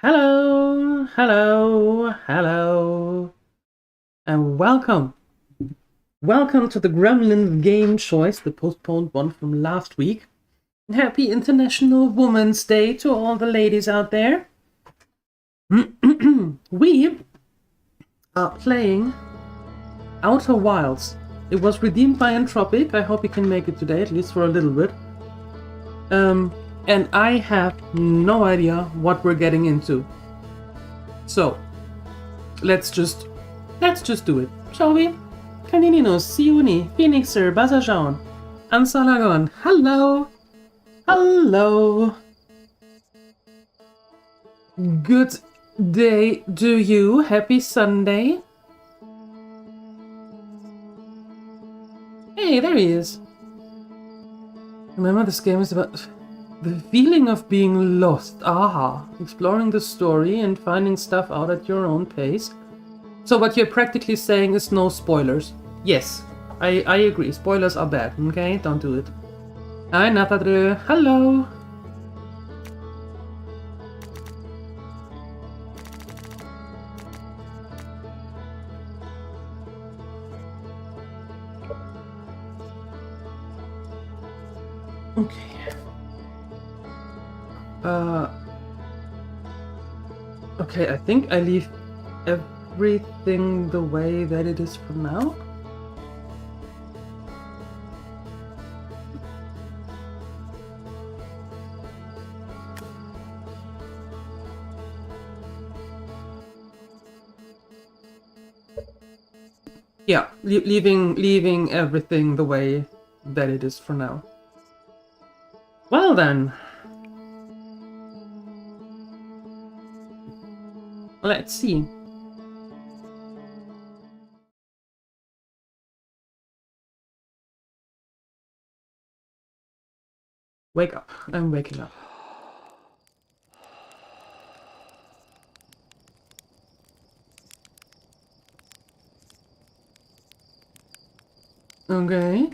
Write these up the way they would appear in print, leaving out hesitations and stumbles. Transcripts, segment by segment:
Hello, hello, hello, and welcome. Welcome to the Gremlins game choice, the postponed one from last week. Happy International Women's Day to all the ladies out there. We are playing Outer Wilds. It was redeemed by Entropic. I hope you can make it today, at least for a little bit. And I have no idea what we're getting into. So, let's just do it, shall we? Kanininos, Siuni, Phoenixer, Bazajan, Ansalagon, hello! Hello! Good day to you, happy Sunday! Hey, there he is! Remember, this game is about the feeling of being lost. Aha! Exploring the story and finding stuff out at your own pace. So what you're practically saying is no spoilers. Yes, I agree. Spoilers are bad, okay? Don't do it. Hi, Nathadre. Hello! Okay. Okay, I think I leave everything the way that it is for now. Yeah, leaving everything the way that it is for now. Well then. Let's see. Wake up. I'm waking up. Okay.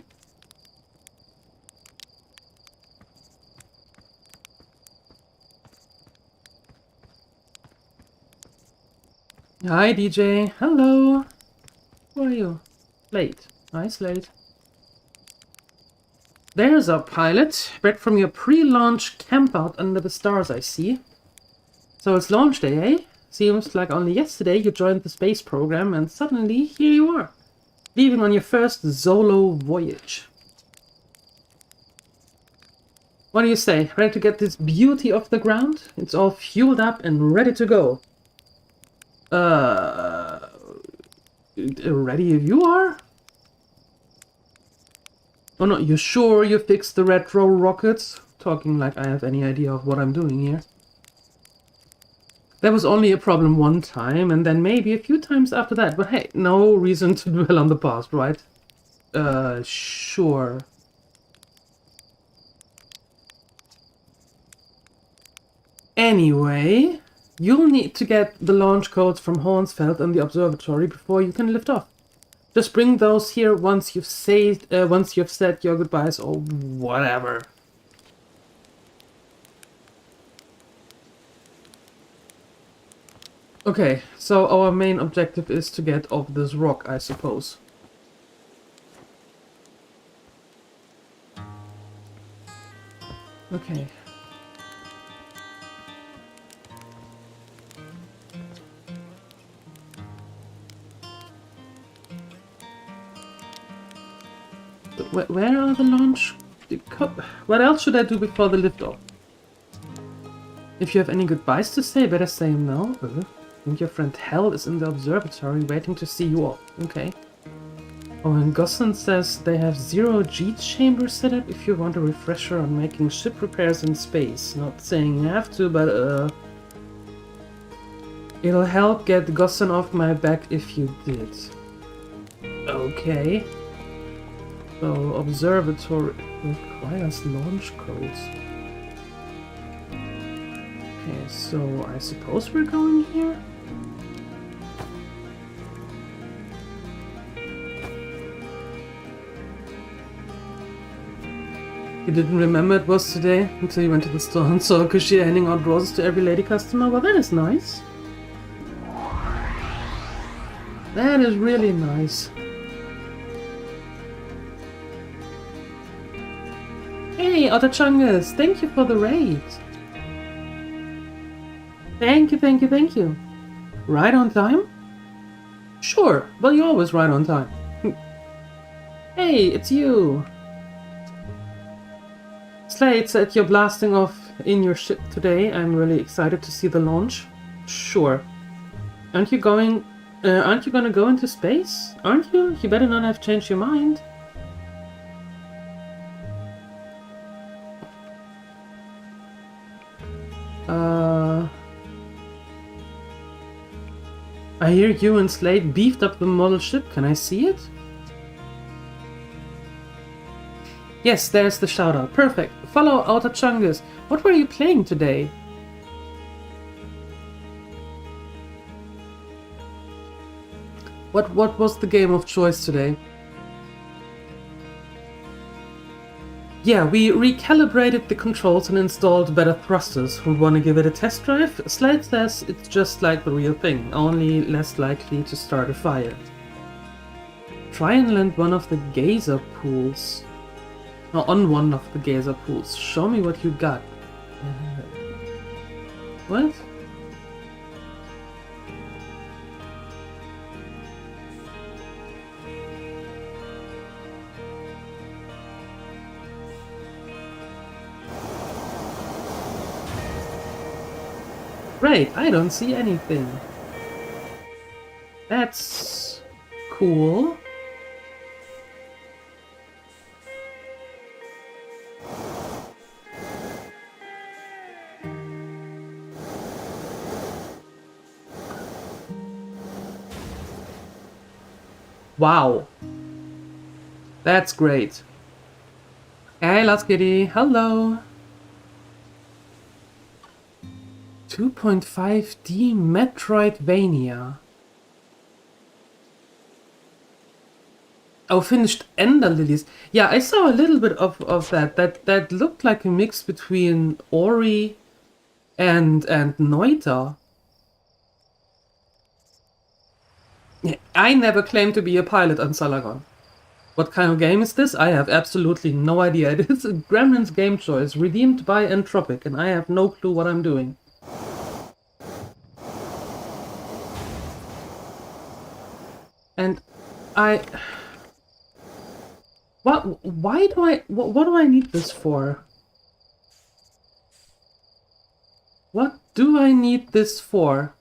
Hi, DJ. Hello. Who are you? Slate. Hi, Slate. There's our pilot. Back from your pre-launch campout under the stars, I see. So it's launch day, eh? Seems like only yesterday you joined the space program and suddenly here you are. Leaving on your first solo voyage. What do you say? Ready to get this beauty off the ground? It's all fueled up and ready to go. Ready if you are? Oh no, you sure you fixed the retro rockets? Talking like I have any idea of what I'm doing here. There was only a problem one time, and then maybe a few times after that, but hey, no reason to dwell on the past, right? Sure. Anyway, you'll need to get the launch codes from Hornsfeld and the observatory before you can lift off. Just bring those here once you've said your goodbyes or whatever. Okay, so our main objective is to get off this rock, I suppose. Okay. Where are the launch? What else should I do before the liftoff? If you have any goodbyes to say, better say them now. I think your friend Hell is in the observatory waiting to see you off. Okay. Oh, and Gosson says they have 0G chamber set up if you want a refresher on making ship repairs in space. Not saying you have to, but it'll help get Gosson off my back if you did. Okay. So, observatory requires launch codes. Okay, so I suppose we're going here? You didn't remember it was today until you went to the store and saw a cashier handing out roses to every lady customer? Well, that is nice. That is really nice. Hey, Otachungus, thank you for the raid. Thank you, thank you, thank you. Right on time? Sure, well, you're always right on time. Hey, it's you. Slade said you're blasting off in your ship today. I'm really excited to see the launch. Sure. Aren't you gonna go into space? Aren't you? You better not have changed your mind. I hear you and Slade beefed up the model ship. Can I see it? Yes, there's the shoutout. Perfect. Follow Outer Chungus. What were you playing today? What was the game of choice today? Yeah, we recalibrated the controls and installed better thrusters. We want to give it a test drive? Slade says it's just like the real thing, only less likely to start a fire. Try and land one of the geyser pools. On one of the geyser pools. Show me what you got. What? Great, I don't see anything. That's cool. Wow. That's great. Hey, Last Kitty. Hello. 2.5D Metroidvania. Oh, finished Ender Lilies. Yeah, I saw a little bit of that. That looked like a mix between Ori and Noita. I never claimed to be a pilot on Salagon. What kind of game is this? I have absolutely no idea. It is a Gremlins game choice, redeemed by Entropic, and I have no clue what I'm doing. And why do what do I need this for? What do I need this for?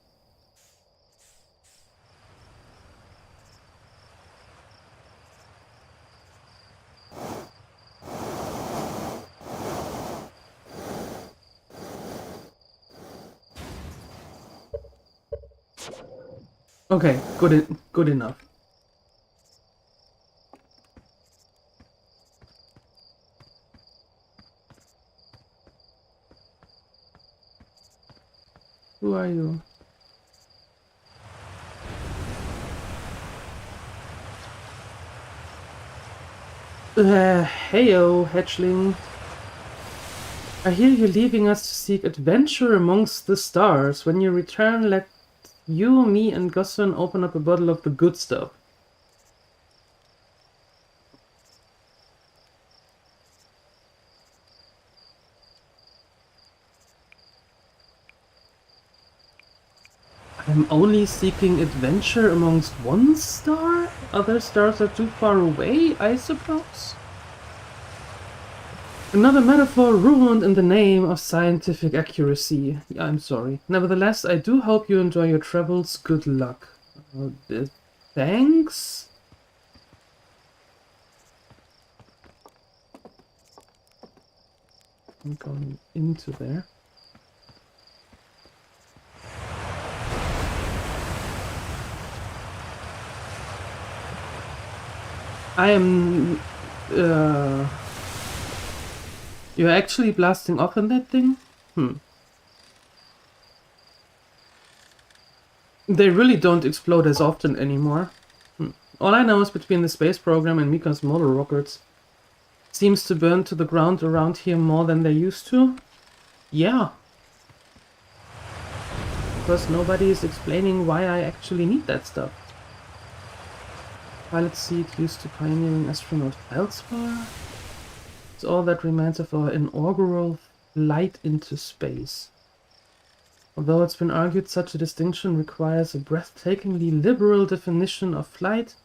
Okay, good enough. Who are you? Heyo, hatchling. I hear you're leaving us to seek adventure amongst the stars. When you return, let you, me, and Gosson open up a bottle of the good stuff. I'm only seeking adventure amongst one star? Other stars are too far away, I suppose? Another metaphor ruined in the name of scientific accuracy. I'm sorry. Nevertheless, I do hope you enjoy your travels. Good luck. Thanks? I'm going into there. I am... You're actually blasting off in that thing? They really don't explode as often anymore. All I know is between the space program and Mika's model rockets, seems to burn to the ground around here more than they used to. Yeah. Because nobody is explaining why I actually need that stuff. Pilot seat used to pioneering astronaut elsewhere. It's all that remains of our inaugural flight into space. Although it's been argued such a distinction requires a breathtakingly liberal definition of flight,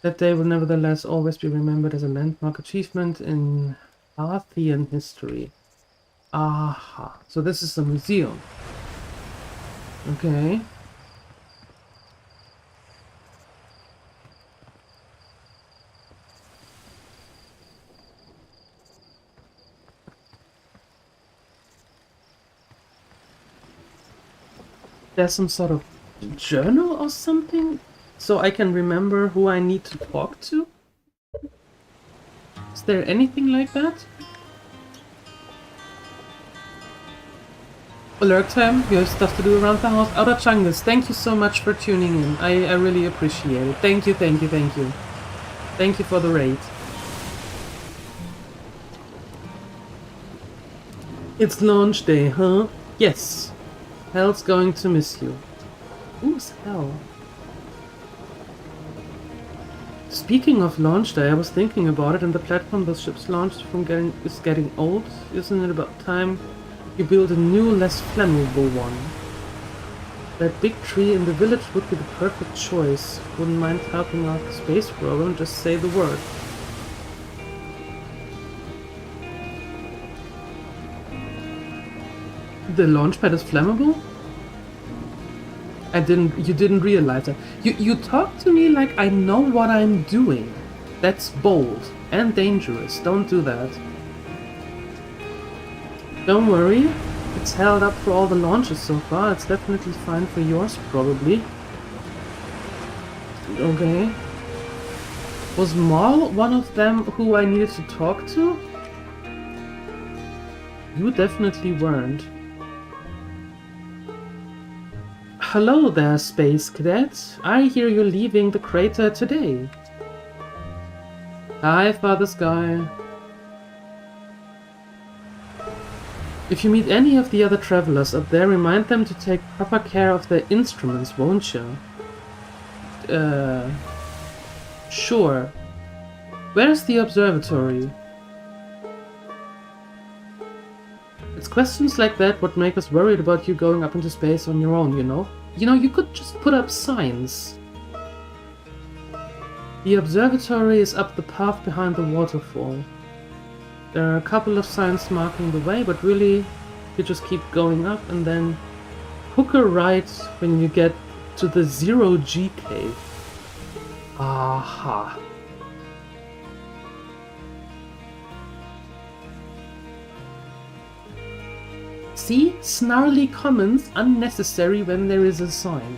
that day will nevertheless always be remembered as a landmark achievement in Parthian history. Aha, so this is a museum. Okay. There's some sort of journal or something? So I can remember who I need to talk to? Is there anything like that? Alert time, you have stuff to do around the house. Outer Chungus, thank you so much for tuning in. I really appreciate it. Thank you, thank you, thank you. Thank you for the raid. It's launch day, huh? Yes. Hell's going to miss you. Who's Hell? Speaking of launch day, I was thinking about it, and the platform the ship's launched from is getting old. Isn't it about time you build a new, less flammable one? That big tree in the village would be the perfect choice. Wouldn't mind helping out the space program, just say the word. The launchpad is flammable? You didn't realize that. You talk to me like I know what I'm doing. That's bold and dangerous. Don't do that. Don't worry. It's held up for all the launches so far. It's definitely fine for yours, probably. Okay. Was Maul one of them who I needed to talk to? You definitely weren't. Hello there, Space Cadet. I hear you're leaving the crater today. Hi, Father Sky. If you meet any of the other travelers up there, remind them to take proper care of their instruments, won't you? Sure. Where's the observatory? It's questions like that what make us worried about you going up into space on your own, you know? You could just put up signs. The observatory is up the path behind the waterfall. There are a couple of signs marking the way, but really, you just keep going up and then hook a right when you get to the 0G cave. Aha. See? Snarly comments unnecessary when there is a sign.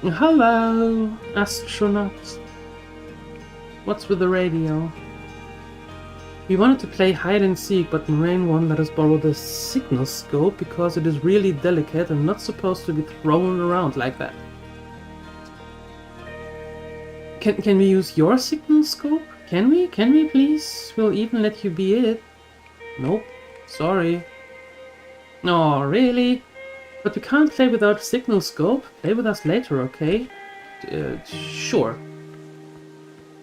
Hello, astronaut. What's with the radio? We wanted to play hide and seek, but Moraine won't let us borrow the signal scope because it is really delicate and not supposed to be thrown around like that. Can we use your signal scope? Can we? Can we please? We'll even let you be it. Nope. Sorry. Oh, really? But we can't play without signal scope. Play with us later, okay? Sure.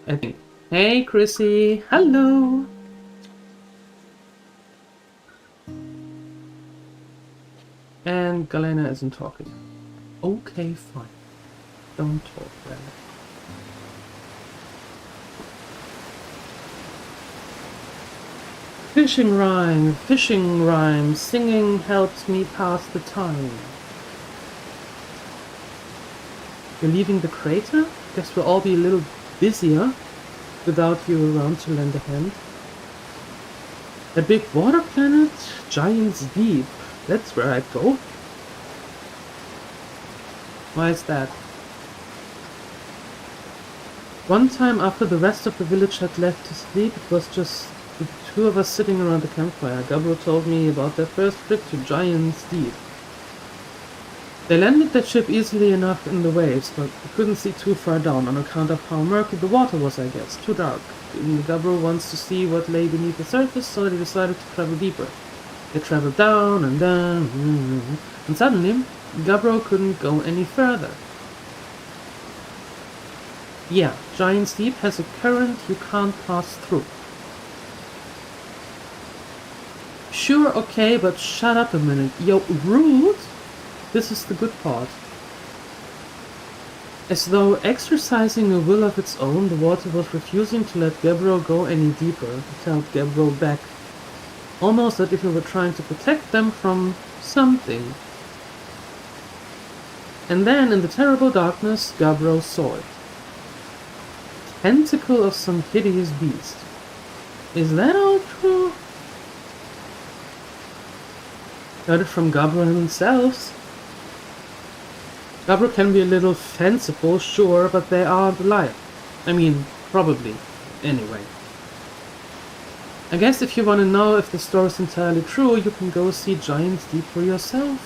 I think. Hey, Chrissy. Hello. And Galena isn't talking. Okay, fine. Don't talk then. Fishing rhyme, singing helps me pass the time. You're leaving the crater? Guess we'll all be a little busier without you around to lend a hand. A big water planet? Giants Deep. That's where I'd go. Why is that? One time after the rest of the village had left to sleep, it was just the two of us sitting around the campfire. Gabriel told me about their first trip to Giants Deep. They landed their ship easily enough in the waves, but they couldn't see too far down on account of how murky the water was, I guess. Too dark. Gabbro wants to see what lay beneath the surface, so they decided to travel deeper. They traveled down and down, and suddenly, Gabbro couldn't go any further. Yeah, Giant's Deep has a current you can't pass through. Sure, okay, but shut up a minute. Yo, rude? This is the good part. As though exercising a will of its own, the water was refusing to let Gabbro go any deeper. It held Gabbro back. Almost as if it were trying to protect them from something. And then, in the terrible darkness, Gabbro saw it. Tentacle of some hideous beast. Is that all true? Heard it from Gabbro himself. Gabbro can be a little fanciful, sure, but they aren't alive. I mean, probably. Anyway. I guess if you want to know if the story is entirely true, you can go see Giant's Deep for yourself.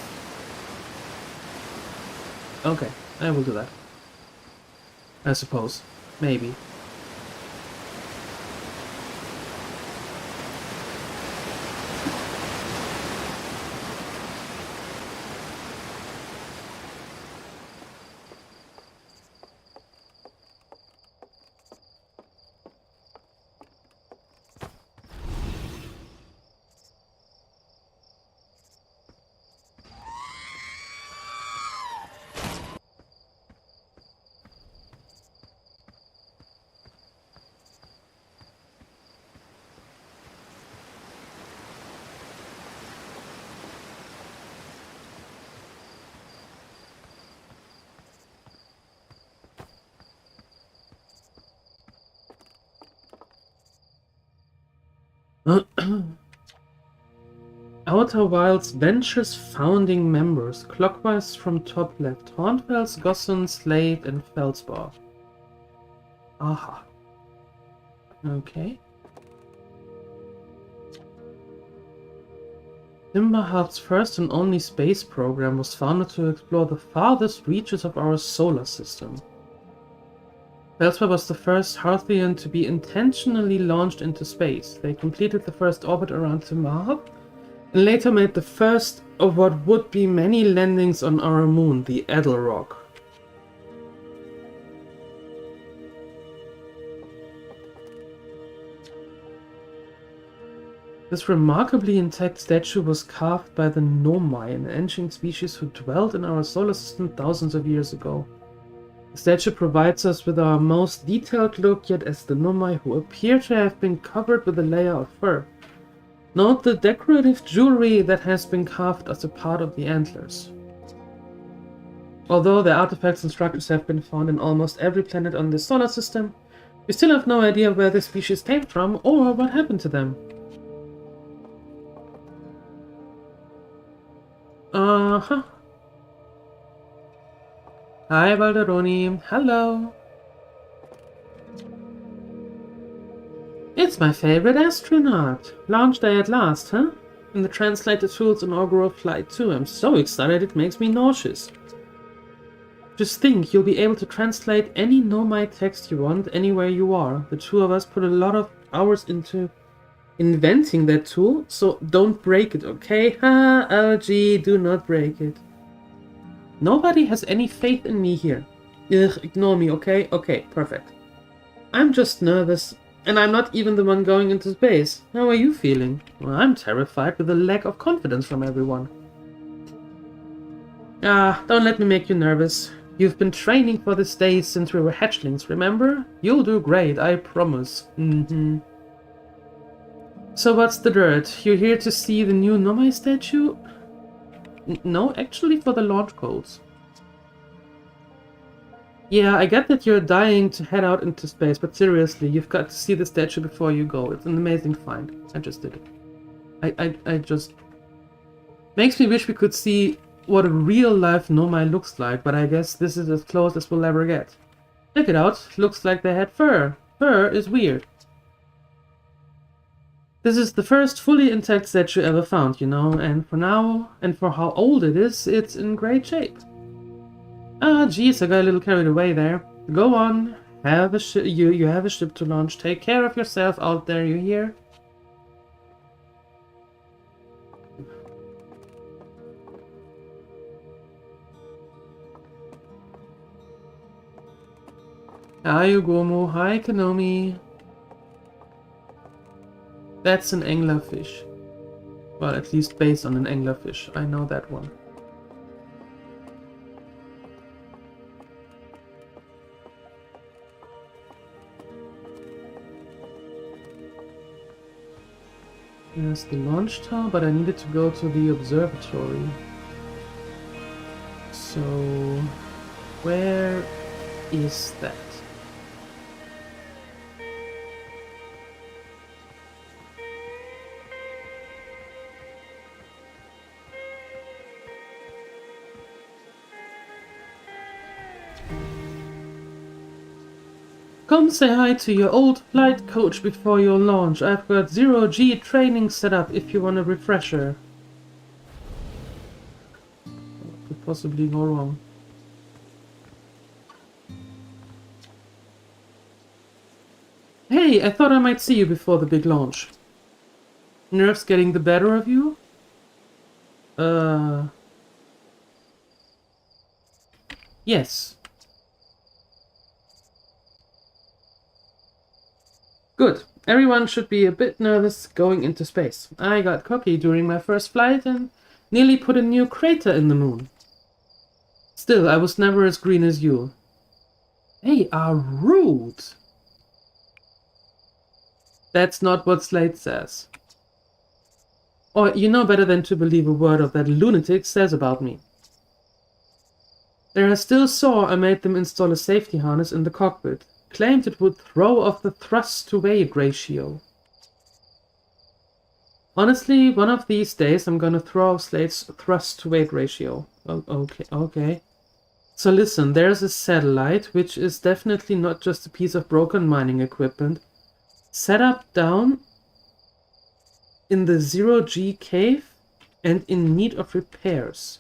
Okay, I will do that. I suppose. Maybe. Outer Wilds Ventures founding members, clockwise from top left: Hornfels, Gosson, Slade, and Felspar. Aha. Okay. Timberheart's first and only space program was founded to explore the farthest reaches of our solar system. Felspar was the first Hearthian to be intentionally launched into space. They completed the first orbit around Timberheart, and later made the first of what would be many landings on our moon, the Edelrock. This remarkably intact statue was carved by the Nomai, an ancient species who dwelled in our solar system thousands of years ago. The statue provides us with our most detailed look yet as the Nomai, who appear to have been covered with a layer of fur. Note the decorative jewelry that has been carved as a part of the antlers. Although the artifacts and structures have been found in almost every planet on the solar system, we still have no idea where this species came from or what happened to them. Uh-huh. Hi, Balderoni. Hello. It's my favorite astronaut. Launch day at last, huh? And the translator tool's inaugural flight too. I'm so excited it makes me nauseous. Just think, you'll be able to translate any Nomai text you want anywhere you are. The two of us put a lot of hours into inventing that tool, so don't break it, okay? Ha, LG, do not break it. Nobody has any faith in me here. Ugh, ignore me, okay? Okay, perfect. I'm just nervous, and I'm not even the one going into space. How are you feeling? Well, I'm terrified with the lack of confidence from everyone. Ah, don't let me make you nervous. You've been training for this day since we were hatchlings, remember? You'll do great, I promise. So what's the dirt? You're here to see the new Nomai statue? No, actually for the launch codes. Yeah, I get that you're dying to head out into space, but seriously, you've got to see the statue before you go. It's an amazing find. I just did it. I just... Makes me wish we could see what a real-life Nomai looks like, but I guess this is as close as we'll ever get. Check it out. Looks like they had fur. Fur is weird. This is the first fully intact statue ever found, you know, and for now, and for how old it is, it's in great shape. Ah, geez, I got a little carried away there. Go on. Have a you have a ship to launch. Take care of yourself out there, you hear? Hi, Ugomo. Hi, Kanomi. That's an anglerfish. Well, at least based on an anglerfish. I know that one. There's the launch tower, but I needed to go to the observatory. So, where is that? Come say hi to your old flight coach before your launch. I've got 0G training set up if you want a refresher. What could possibly go wrong? Hey, I thought I might see you before the big launch. Nerves getting the better of you? Yes. Good. Everyone should be a bit nervous going into space. I got cocky during my first flight and nearly put a new crater in the moon. Still, I was never as green as you. They are rude. That's not what Slate says. Or you know better than to believe a word of that lunatic says about me. They are still sore I made them install a safety harness in the cockpit. Claimed it would throw off the thrust-to-weight ratio. Honestly, one of these days I'm gonna throw off Slate's thrust-to-weight ratio. Oh, okay. So listen, there's a satellite, which is definitely not just a piece of broken mining equipment, set up down in the 0G cave and in need of repairs.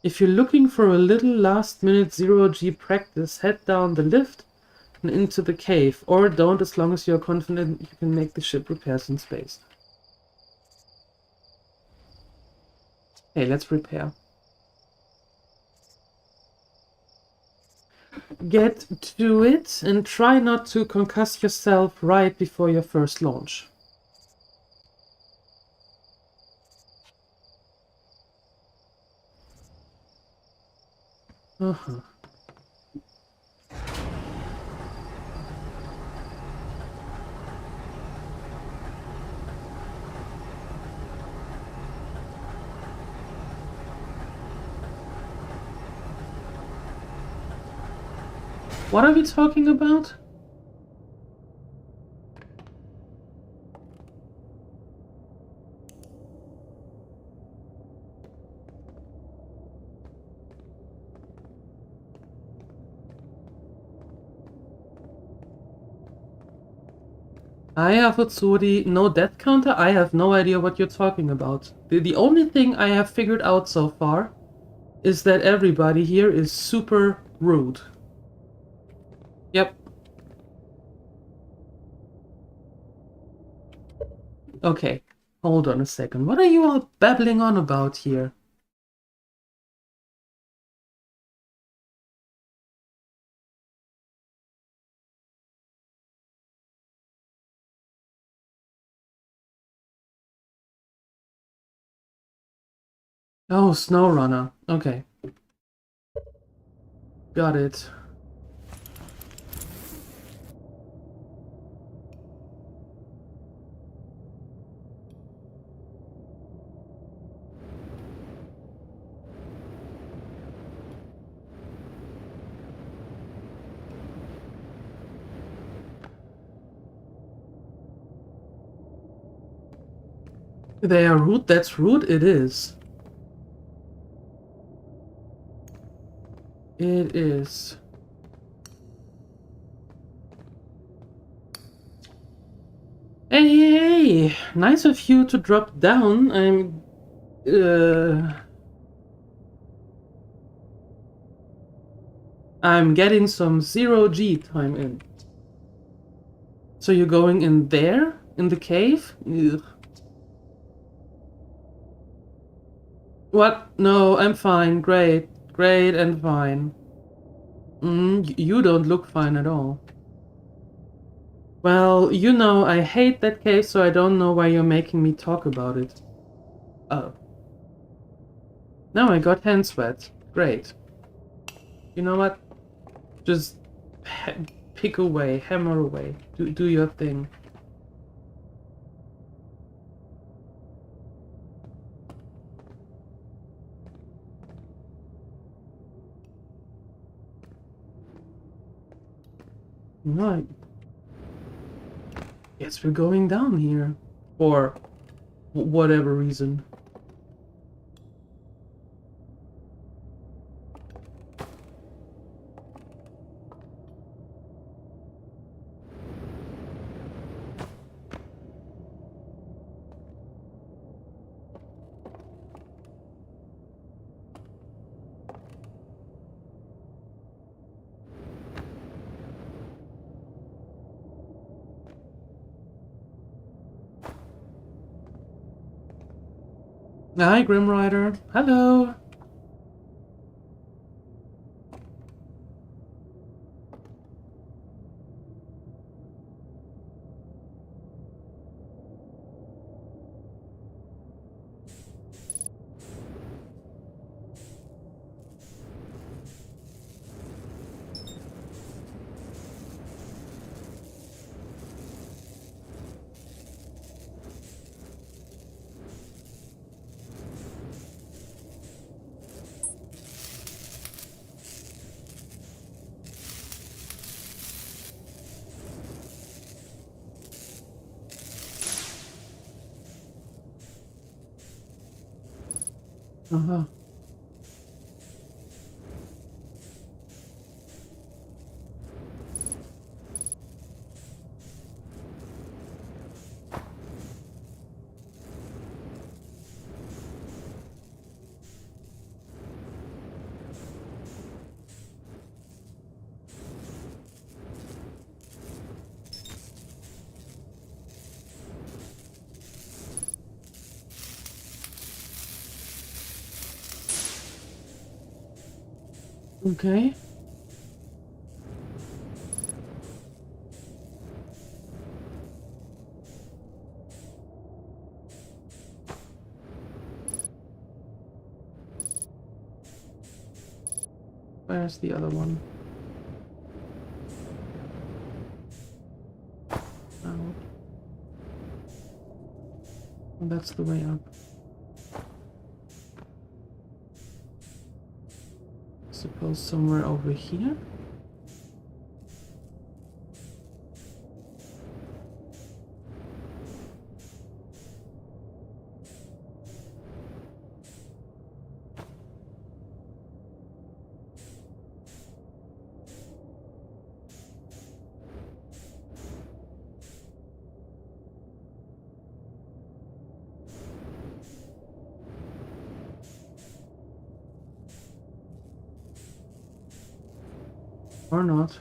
If you're looking for a little last-minute 0G practice, head down the lift and into the cave, or don't as long as you're confident you can make the ship repairs in space. Hey, let's repair. Get to it and try not to concuss yourself right before your first launch. What are we talking about? Hiya, Futsuri. No death counter? I have no idea what you're talking about. The only thing I have figured out so far is that everybody here is super rude. Yep. Okay, hold on a second. What are you all babbling on about here? Oh, SnowRunner. Okay. Got it. They are rude? That's rude? It is. It is. Hey, nice of you to drop down. I'm... I'm getting some 0G time in. So you're going in there? In the cave? Ugh. What? No, I'm fine. Great. Great and fine. You don't look fine at all. Well, you know, I hate that cave, so I don't know why you're making me talk about it. Oh. Now I got hand sweat. Great. You know what? Just pick away, hammer away. Do your thing. Right. Guess we're going down here. For whatever reason. Hi, Grim Rider. Hello. Uh-huh. Okay. Where's the other one? Oh. Well, that's the way up. Suppose somewhere over here? Or not.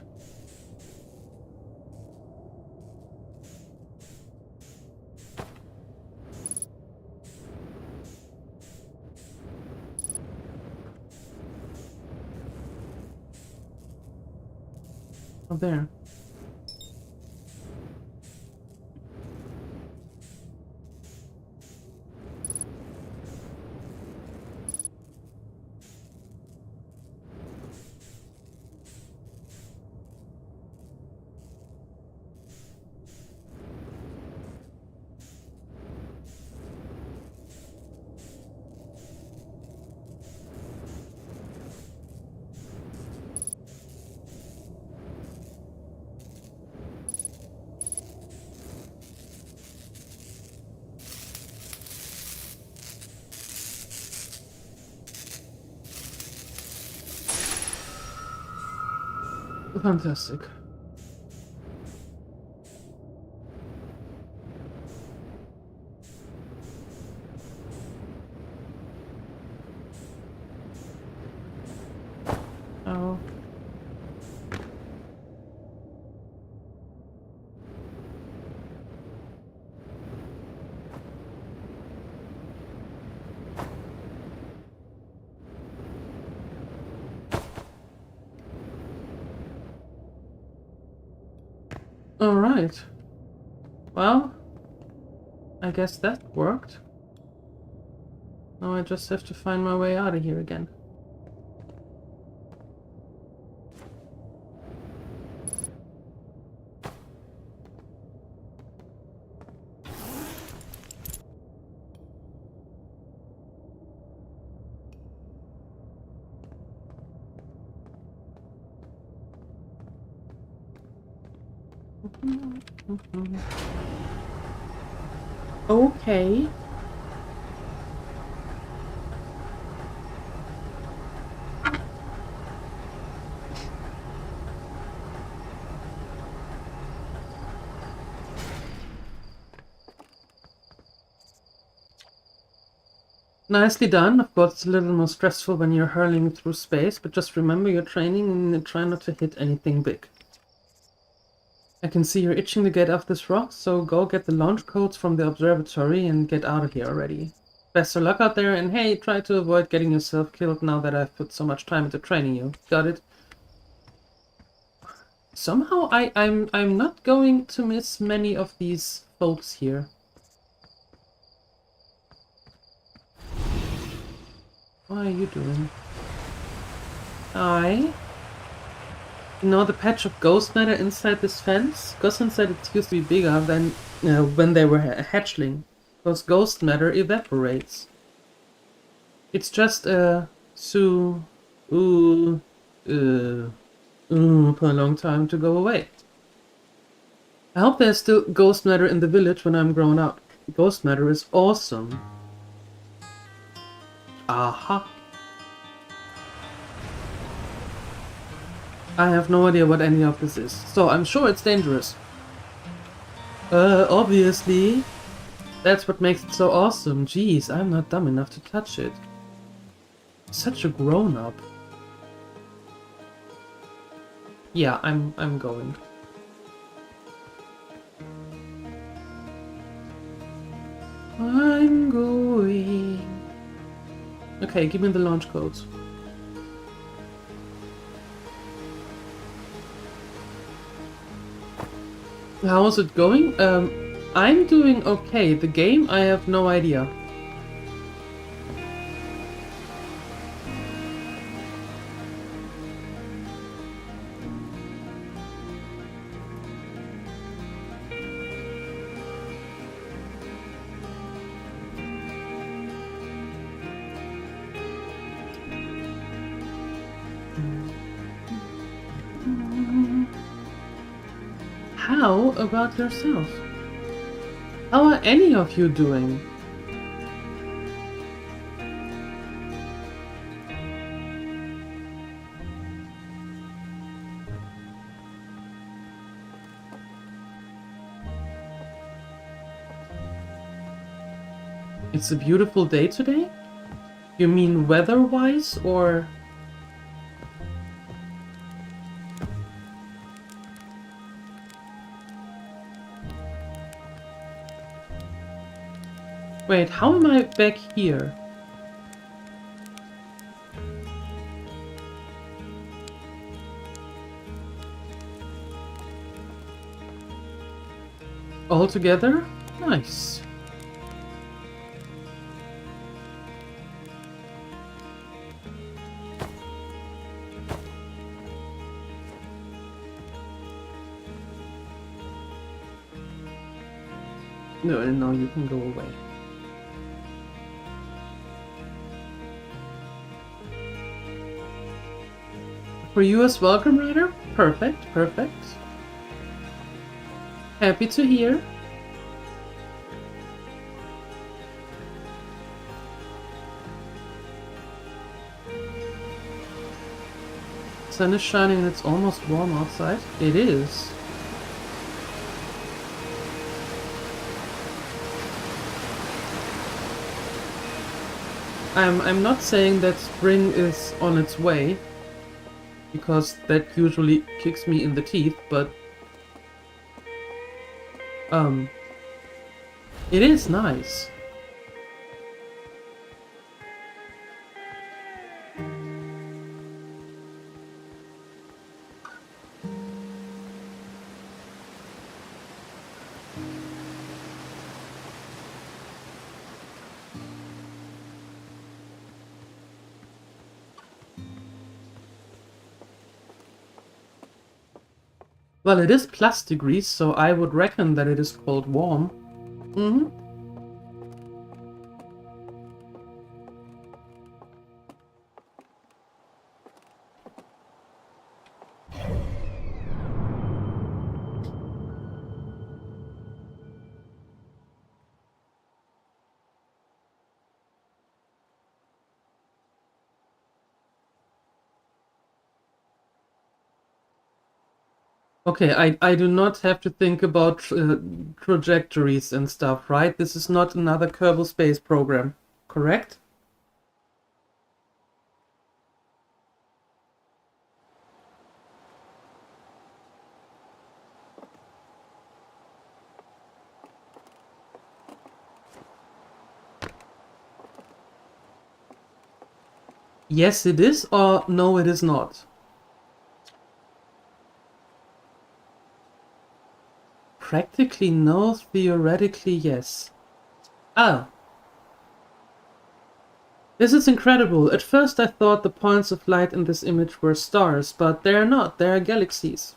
Oh, there. Fantastic. Oh. Alright. Well, I guess that worked. Now I just have to find my way out of here again. Okay. Nicely done. Of course, it's a little more stressful when you're hurling through space, but just remember your training and try not to hit anything big. I can see you're itching to get off this rock, so go get the launch codes from the observatory and get out of here already. Best of luck out there, and hey, try to avoid getting yourself killed now that I've put so much time into training you. Got it? Somehow I'm not going to miss many of these folks here. What are you doing? Hi. You know the patch of ghost matter inside this fence? Gossan said it used to be bigger than when they were a hatchling, because ghost matter evaporates. It's just for a long time to go away. I hope there's still ghost matter in the village when I'm grown up. Ghost matter is awesome. Aha. I have no idea what any of this is, so I'm sure it's dangerous. Obviously. That's what makes it so awesome. Jeez, I'm not dumb enough to touch it. Such a grown-up. Yeah, I'm going. I'm going. Okay, give me the launch codes. How is it going? I'm doing okay. The game, I have no idea. How about yourself? How are any of you doing? It's a beautiful day today? You mean weather-wise, or...? Wait, how am I back here? All together? Nice. No, you can go away. For you as welcome, Rider? Perfect, perfect. Happy to hear. Sun is shining and it's almost warm outside. It is. I'm not saying that spring is on its way, because that usually kicks me in the teeth, but it is nice. Well, it is plus degrees, so I would reckon that it is called warm. Mm-hmm. Okay, I do not have to think about trajectories and stuff, right? This is not another Kerbal Space Program, correct? Yes, it is, or no, it is not. Practically no, theoretically yes. Ah. This is incredible. At first I thought the points of light in this image were stars, but they are not, they are galaxies.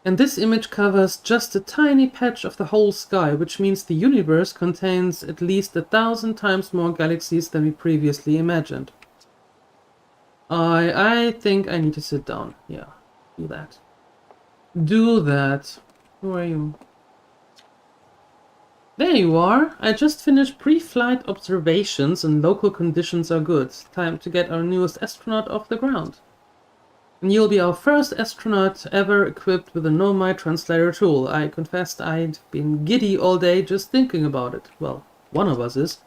And this image covers just a tiny patch of the whole sky, which means the universe contains at least 1,000 times more galaxies than we previously imagined. I think I need to sit down. Yeah, do that. Do that. Who are you? There you are! I just finished pre-flight observations and local conditions are good. Time to get our newest astronaut off the ground. And you'll be our first astronaut ever equipped with a Nomai translator tool. I confessed I'd been giddy all day just thinking about it. Well, one of us is.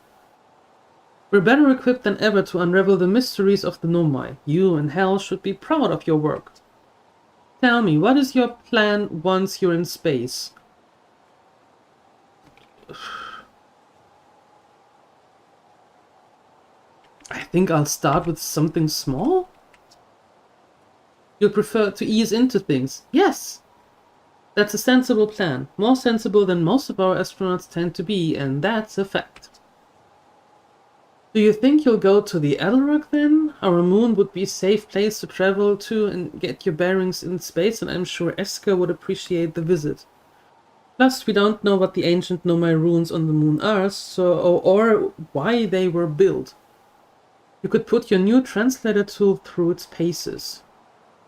We're better equipped than ever to unravel the mysteries of the Nomai. You and Hal should be proud of your work. Tell me, what is your plan once you're in space? I think I'll start with something small? You'll prefer to ease into things. Yes! That's a sensible plan. More sensible than most of our astronauts tend to be, and that's a fact. Do you think you'll go to the Elrock then? Our moon would be a safe place to travel to and get your bearings in space, and I'm sure Esker would appreciate the visit. Plus, we don't know what the ancient Nomai ruins on the moon are, or why they were built. You could put your new translator tool through its paces.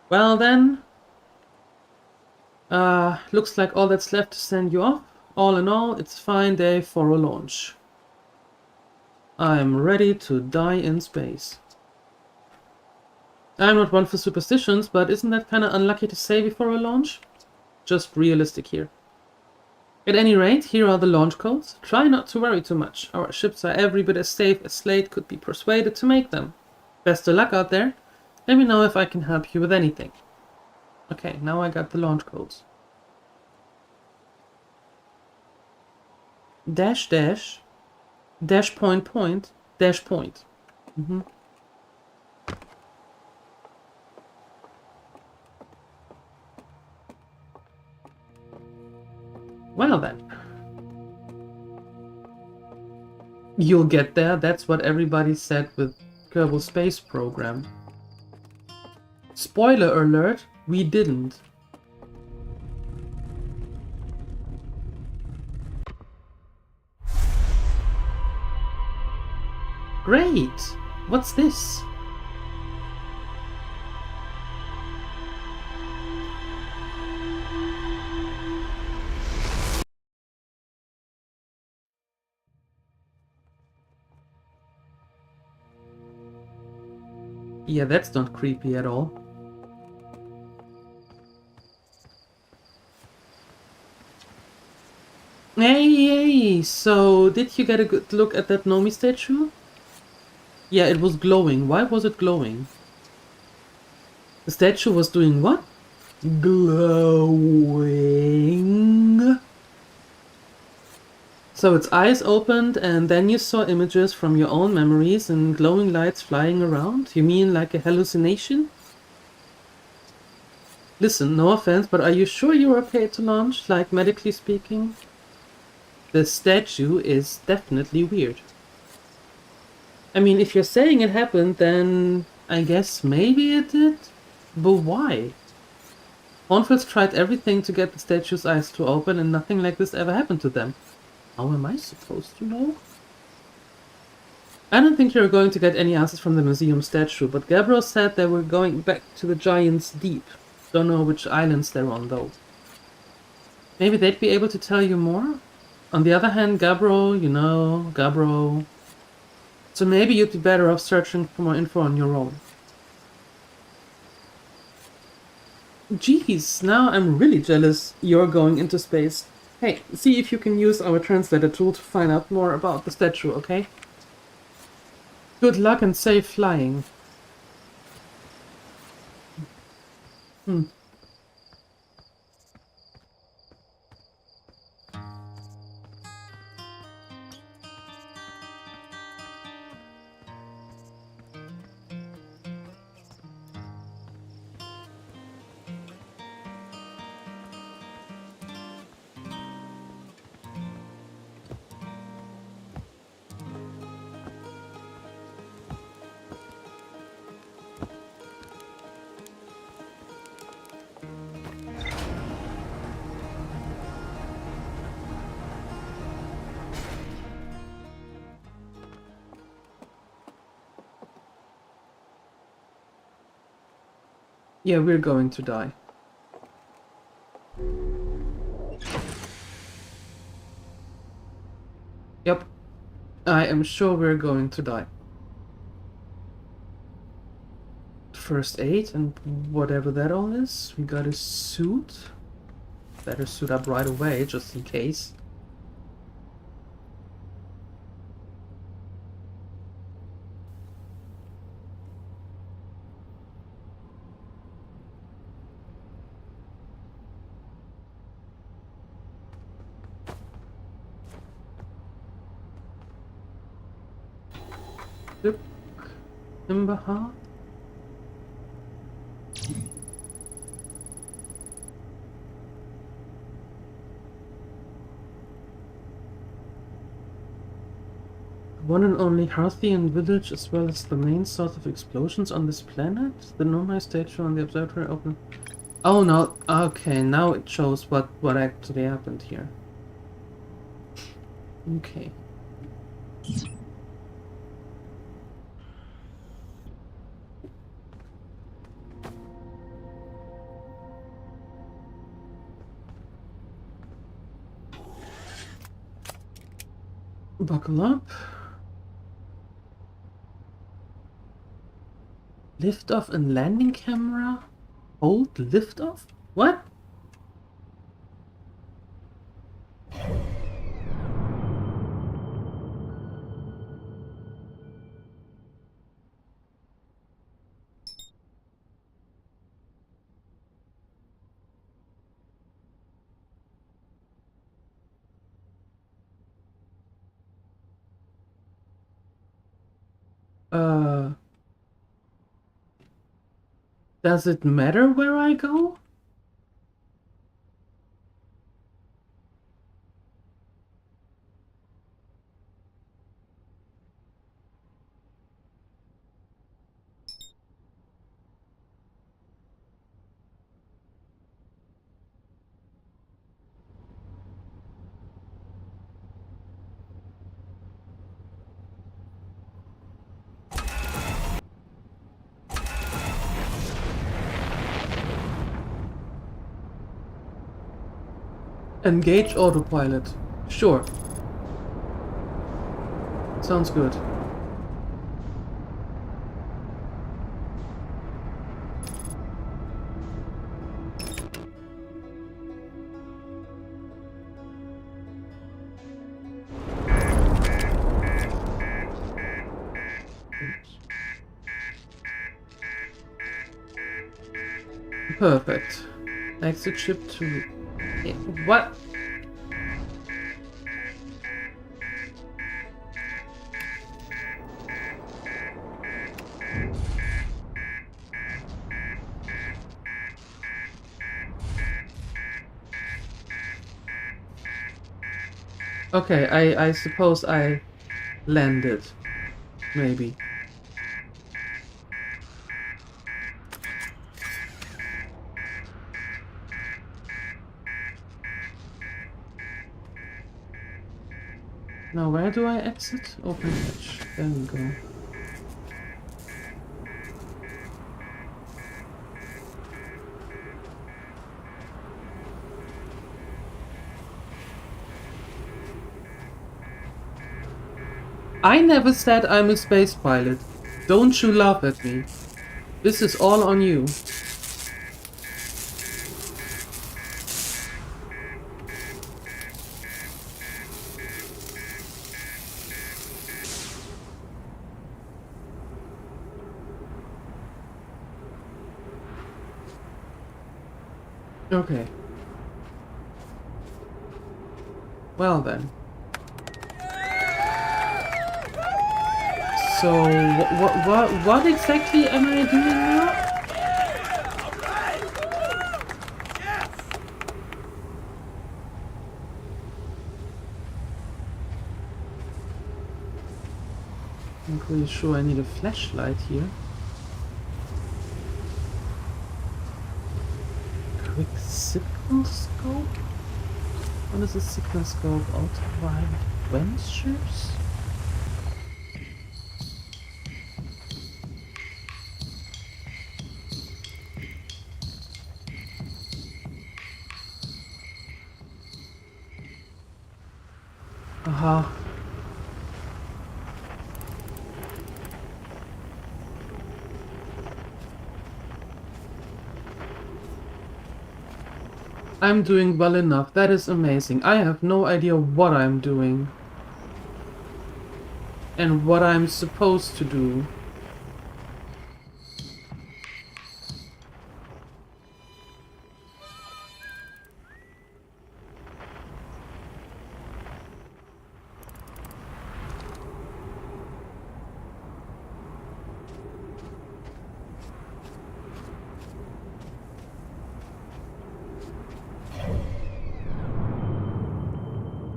Well then, looks like all that's left to send you off. All in all, it's a fine day for a launch. I'm ready to die in space. I'm not one for superstitions, but isn't that kinda unlucky to say before a launch? Just realistic here. At any rate, here are the launch codes. Try not to worry too much. Our ships are every bit as safe as Slade could be persuaded to make them. Best of luck out there. Let me know if I can help you with anything. Okay, now I got the launch codes. Dash dash, dash point point, dash point. Well then. You'll get there, that's what everybody said with Kerbal Space Program. Spoiler alert, we didn't. Great! What's this? Yeah, that's not creepy at all. Hey, so did you get a good look at that Nomi statue? Yeah, it was glowing. Why was it glowing? The statue was doing what? Glowing. So its eyes opened and then you saw images from your own memories and glowing lights flying around? You mean like a hallucination? Listen, no offense, but are you sure you're okay to launch, like medically speaking? The statue is definitely weird. I mean, if you're saying it happened, then I guess maybe it did? But why? Cornfields tried everything to get the statue's eyes to open, and nothing like this ever happened to them. How am I supposed to know? I don't think you're going to get any answers from the museum statue, but Gabriel said they were going back to the Giant's Deep. Don't know which islands they're on, though. Maybe they'd be able to tell you more? On the other hand, Gabriel, you know, Gabriel. So maybe you'd be better off searching for more info on your own. Jeez, now I'm really jealous you're going into space. Hey, see if you can use our translator tool to find out more about the statue, okay? Good luck and safe flying. Yeah, we're going to die. Yep. I am sure we're going to die. First aid and whatever that all is. We got a suit. Better suit up right away, just in case. Yep. Timberheart. One and only Hearthian village, as well as the main source of explosions on this planet. The Nomai statue on the observatory open. Oh no, okay, now it shows what actually happened here. Okay. Buckle up. Lift off and landing camera. Hold lift off? What? Does it matter where I go? Engage autopilot. Sure. Sounds good. Perfect. Exit ship to... What? Okay, I suppose I landed. Maybe. Now where do I exit? Open hatch. There we go. I never said I'm a space pilot. Don't you laugh at me. This is all on you. Okay. Well then. So, what exactly am I doing now? I'm pretty sure I need a flashlight here. Quick signal scope? What is a signal scope? Ultraviolet ventures? Aha. I'm doing well enough. That is amazing. I have no idea what I'm doing. And what I'm supposed to do.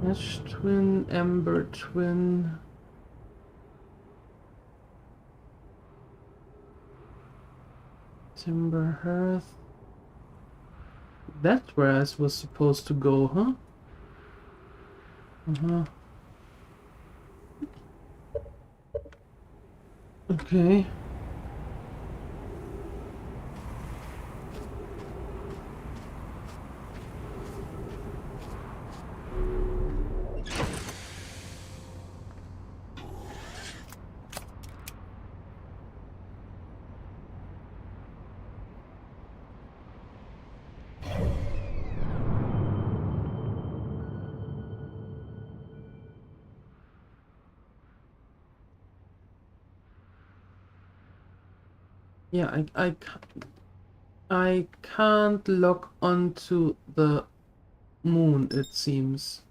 Ash twin, ember twin. Timber hearth. That's where I was supposed to go, huh? Uh-huh. Okay. Yeah, I can't log onto the moon, it seems.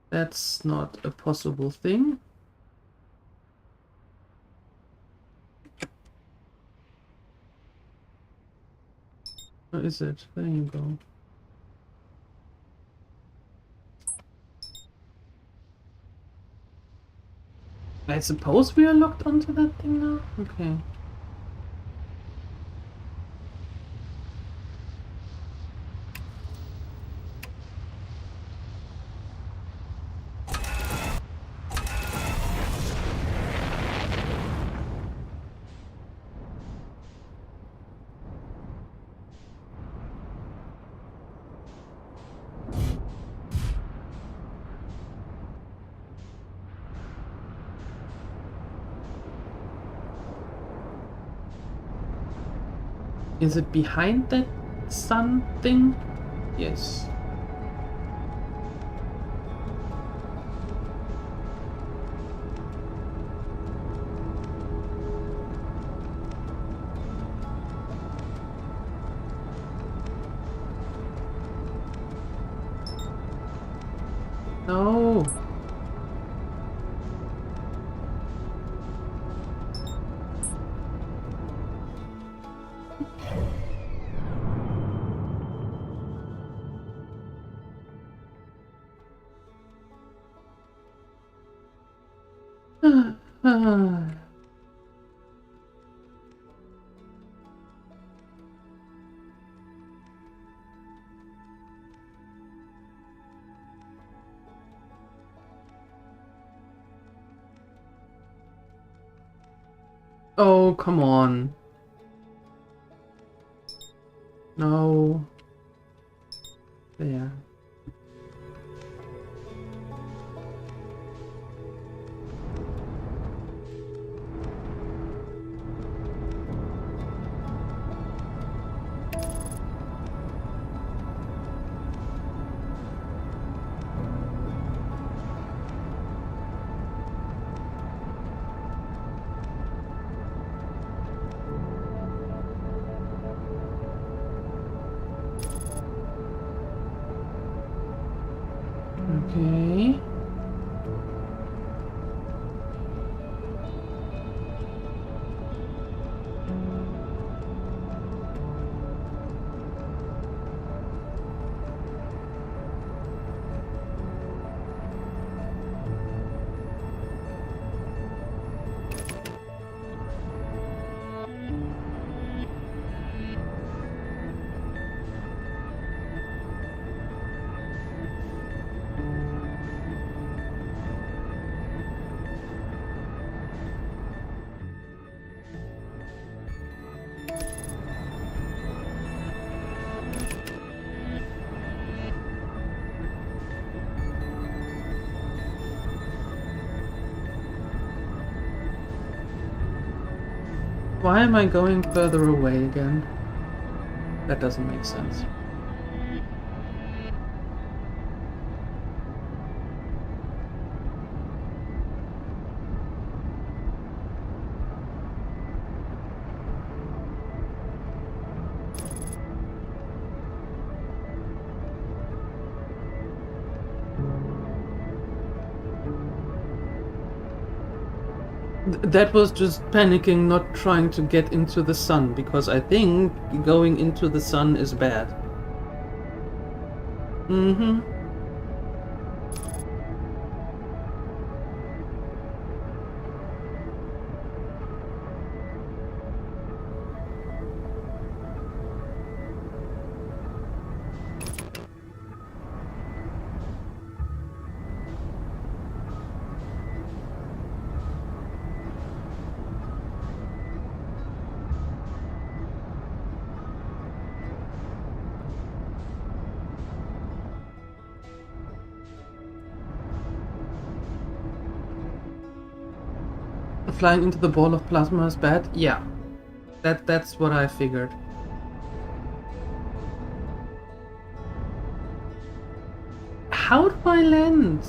That's not a possible thing. Where is it? There you go. I suppose we are locked onto that thing now? Okay. Is it behind that sun thing? Yes. No. Oh, come on. No. There. Okay. Why am I going further away again? That doesn't make sense. That was just panicking, not trying to get into the sun, because I think going into the sun is bad. Mm-hmm. Flying into the ball of plasma is bad? Yeah. That's what I figured. How do I land?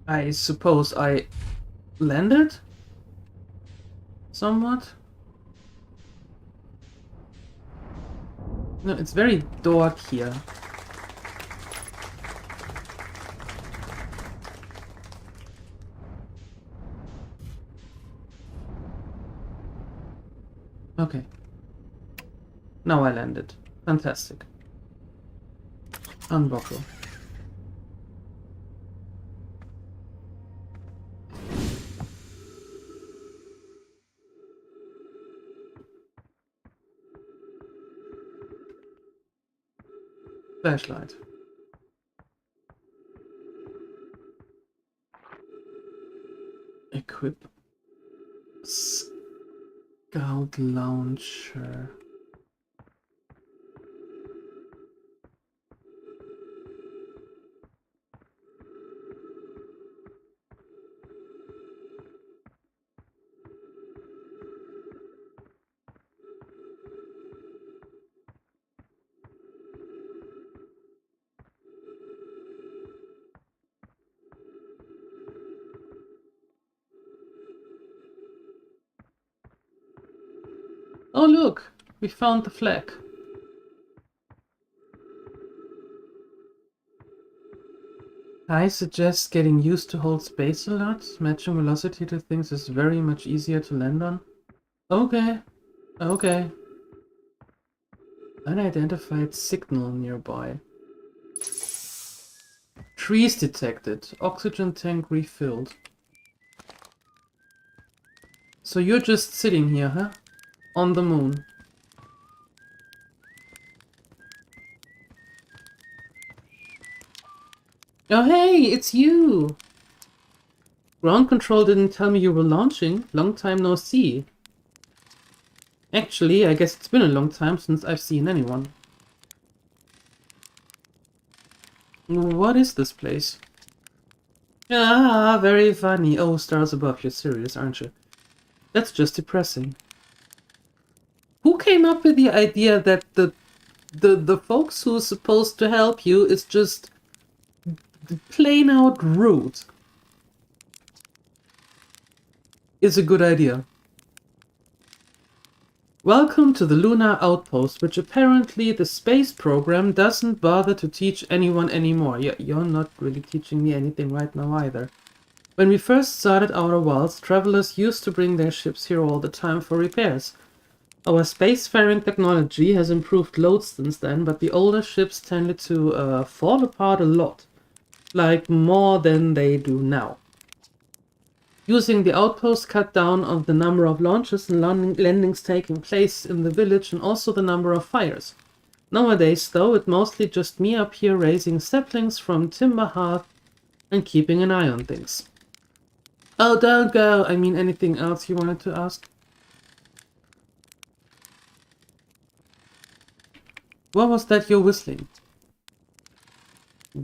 I suppose I landed? Somewhat? No, it's very dark here. Okay. Now I landed. Fantastic. Unbuckle. Flashlight. Equip. Scout launcher. Oh look, we found the flag. I suggest getting used to hold space a lot. Matching velocity to things is very much easier to land on. Okay, okay. Unidentified signal nearby. Trees detected. Oxygen tank refilled. So you're just sitting here, huh? On the moon. Oh hey, it's you! Ground control didn't tell me you were launching. Long time no see. Actually, I guess it's been a long time since I've seen anyone. What is this place? Ah, very funny. Oh, stars above, you're serious, aren't you? That's just depressing. Who came up with the idea that the folks who's supposed to help you is just plain out rude? Is a good idea. Welcome to the Lunar Outpost, which apparently the space program doesn't bother to teach anyone anymore. Yeah, you're not really teaching me anything right now either. When we first started Outer Wilds, travelers used to bring their ships here all the time for repairs. Our spacefaring technology has improved loads since then, but the older ships tended to fall apart a lot. Like more than they do now. Using the outpost cut down on the number of launches and landings taking place in the village and also the number of fires. Nowadays, though, it's mostly just me up here raising saplings from timber hearth and keeping an eye on things. Oh, don't go! I mean, anything else you wanted to ask? What was that you're whistling?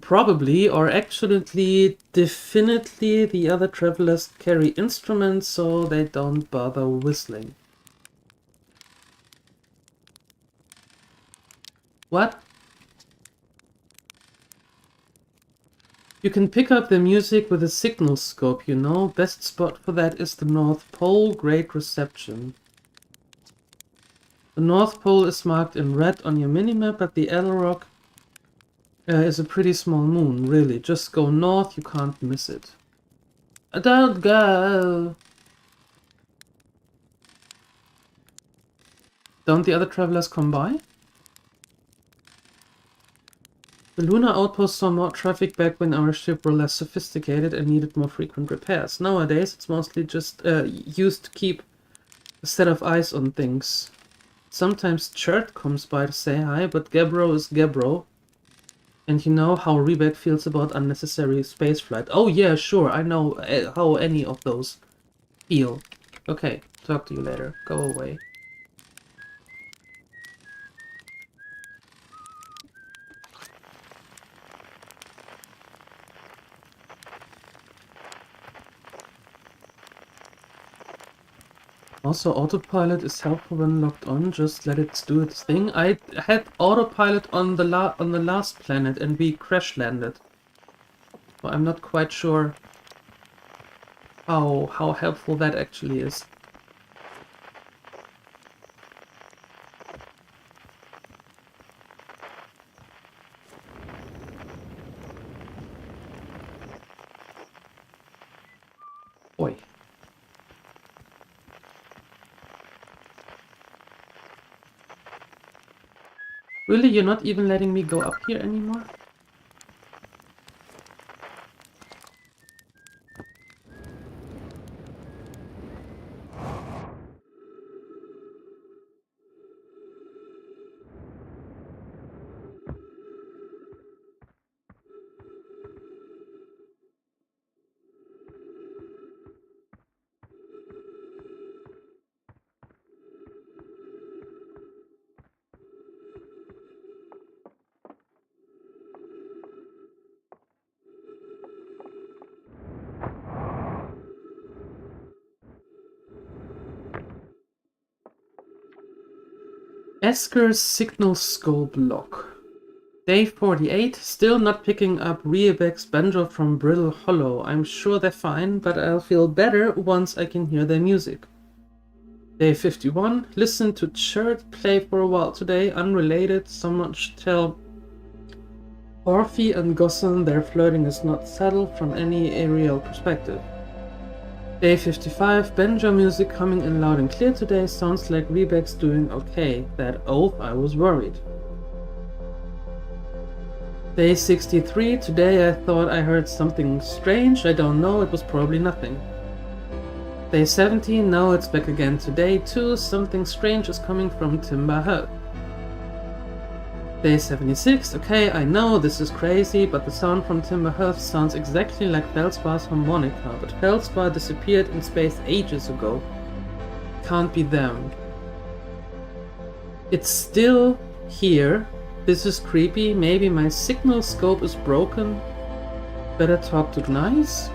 Probably, or actually, definitely, the other travelers carry instruments, so they don't bother whistling. What? You can pick up the music with a signal scope, you know. Best spot for that is the North Pole, great reception. The North Pole is marked in red on your minimap, but the L-Rock is a pretty small moon, really. Just go north, you can't miss it. Don't go! Don't the other travelers come by? The lunar outpost saw more traffic back when our ship were less sophisticated and needed more frequent repairs. Nowadays, it's mostly just used to keep a set of eyes on things. Sometimes Chert comes by to say hi, but Gebro is Gebro. And you know how Rebek feels about unnecessary spaceflight. Oh yeah, sure, I know how any of those feel. Okay, talk to you later. Go away. Also, autopilot is helpful when locked on. Just let it do its thing. I had autopilot on the last planet and we crash landed. So I'm not quite sure how helpful that actually is. Oi. Really, you're not even letting me go up here anymore? Esker's signal scope lock. Day 48, still not picking up Rebek's banjo from Brittle Hollow. I'm sure they're fine, but I'll feel better once I can hear their music. Day 51. Listen to Chert play for a while today. Unrelated. Someone should tell Orphe and Gosselin their flirting is not subtle from any aerial perspective. Day 55. Banjo music coming in loud and clear today. Sounds like Rebec's doing okay. That oath, I was worried. Day 63. Today I thought I heard something strange. I don't know, it was probably nothing. Day 17. No, it's back again today too. Something strange is coming from Timber Hill. Day 76. Okay, I know this is crazy, but the sound from Timber Hill sounds exactly like Felspar's harmonica, but Felspar disappeared in space ages ago. Can't be them. It's still here. This is creepy. Maybe my signal scope is broken. Better talk to Gneiss?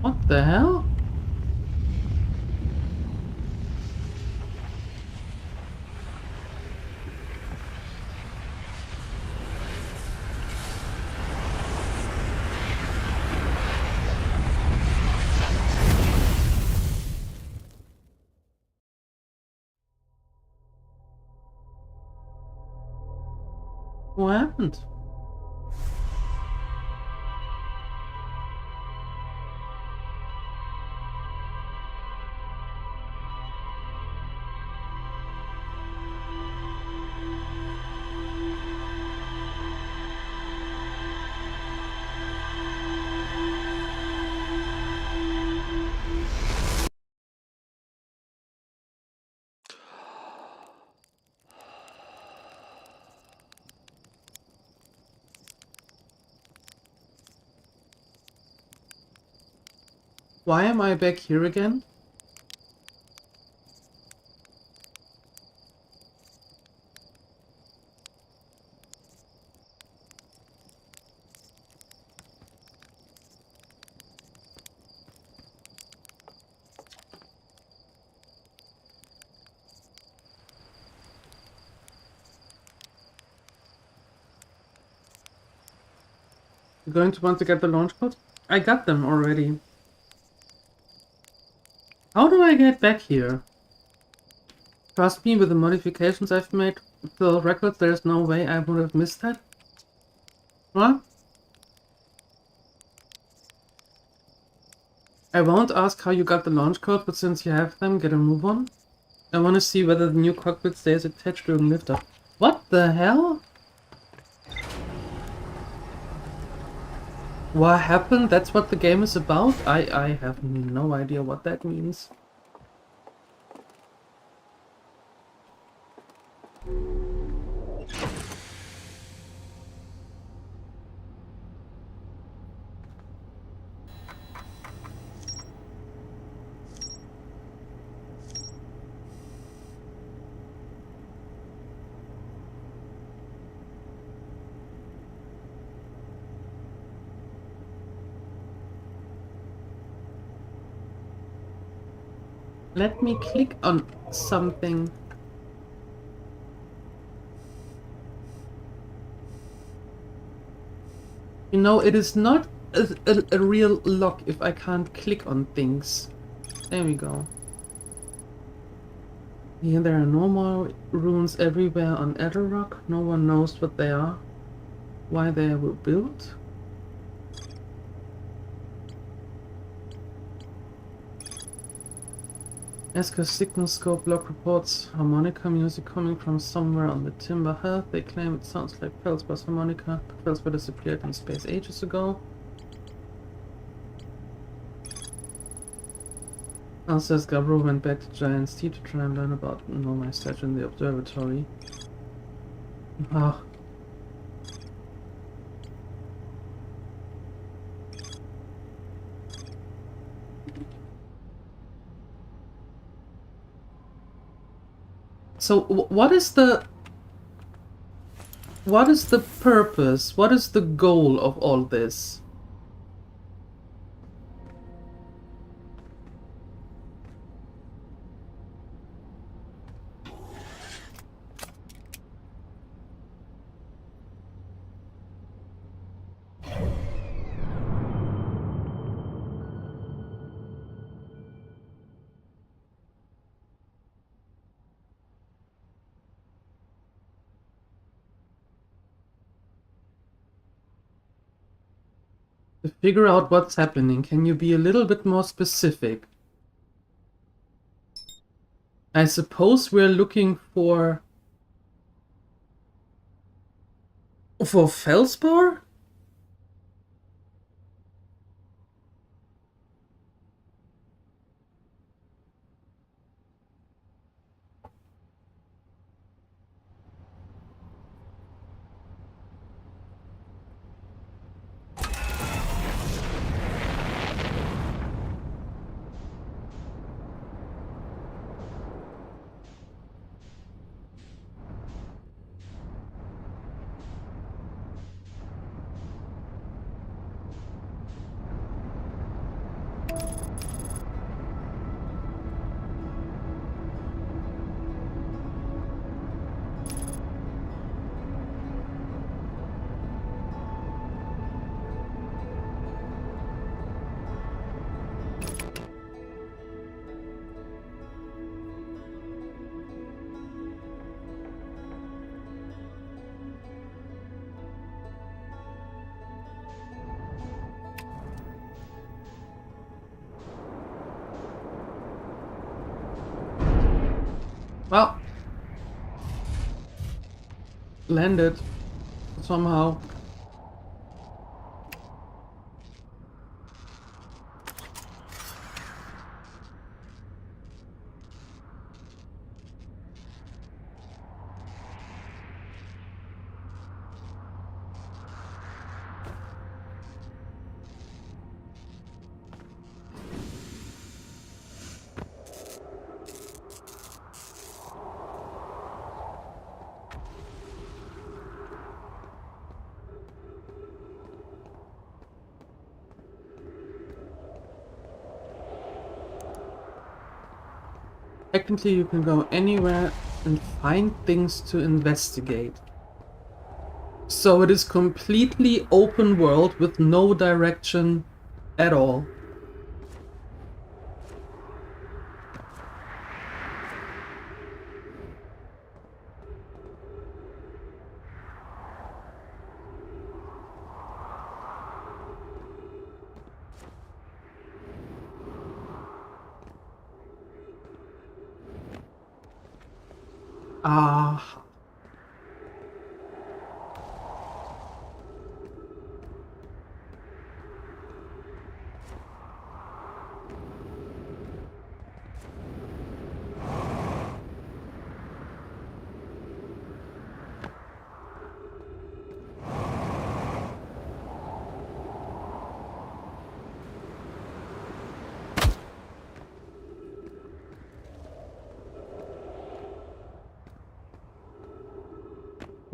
What the hell? What happened? Why am I back here again? You're going to want to get the launch codes? I got them already. How do I get back here? Trust me, with the modifications I've made to the records, there's no way I would have missed that. What? I won't ask how you got the launch code, but since you have them, get a move on. I want to see whether the new cockpit stays attached during liftoff. What the hell? What happened? That's what the game is about? I have no idea what that means. Let me click on something. You know, it is not a real lock if I can't click on things. There we go. Here there are no more runes everywhere on Etherrock. No one knows what they are, why they were built. Esker's signal scope log reports harmonica music coming from somewhere on the Timber Hill. They claim it sounds like Felspar's harmonica. Felsbar disappeared in space ages ago. Also, Gabro went back to Giant Sea to try and learn about my statue in the observatory. Ah. So what is the purpose? What is the goal of all this? To figure out what's happening, can you be a little bit more specific? I suppose we're looking for feldspar? Well, landed somehow. Technically, you can go anywhere and find things to investigate. So it is completely open world with no direction at all. Ah.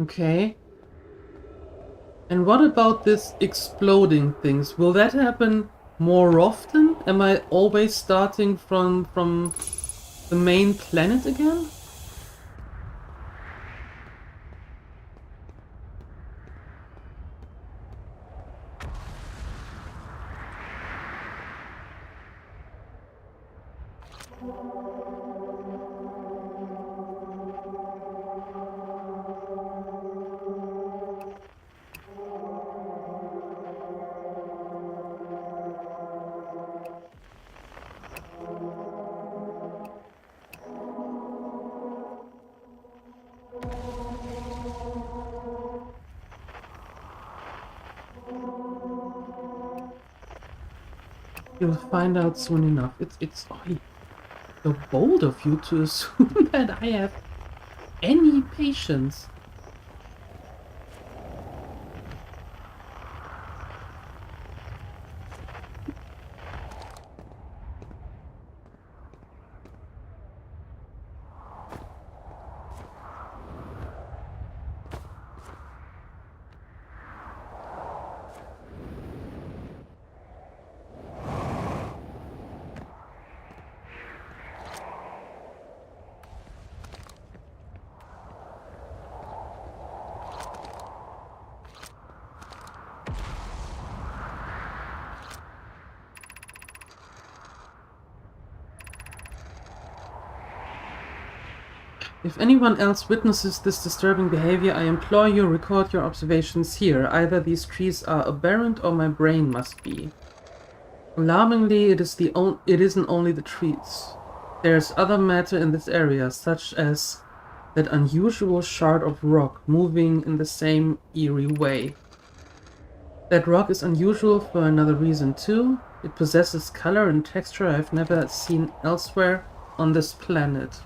Okay. And what about this exploding things? Will that happen more often? Am I always starting from the main planet again? You'll find out soon enough. It's so bold of you to assume that I have any patience. If anyone else witnesses this disturbing behavior, I implore you record your observations here. Either these trees are aberrant or my brain must be. Alarmingly, it isn't only the trees. There's other matter in this area, such as that unusual shard of rock moving in the same eerie way. That rock is unusual for another reason too. It possesses color and texture I've never seen elsewhere on this planet.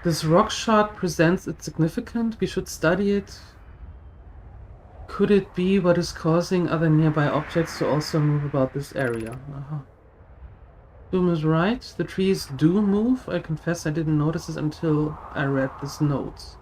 This rock shard presents its significance. We should study it. Could it be what is causing other nearby objects to also move about this area? Doom is right. The trees do move. I confess I didn't notice this until I read this note.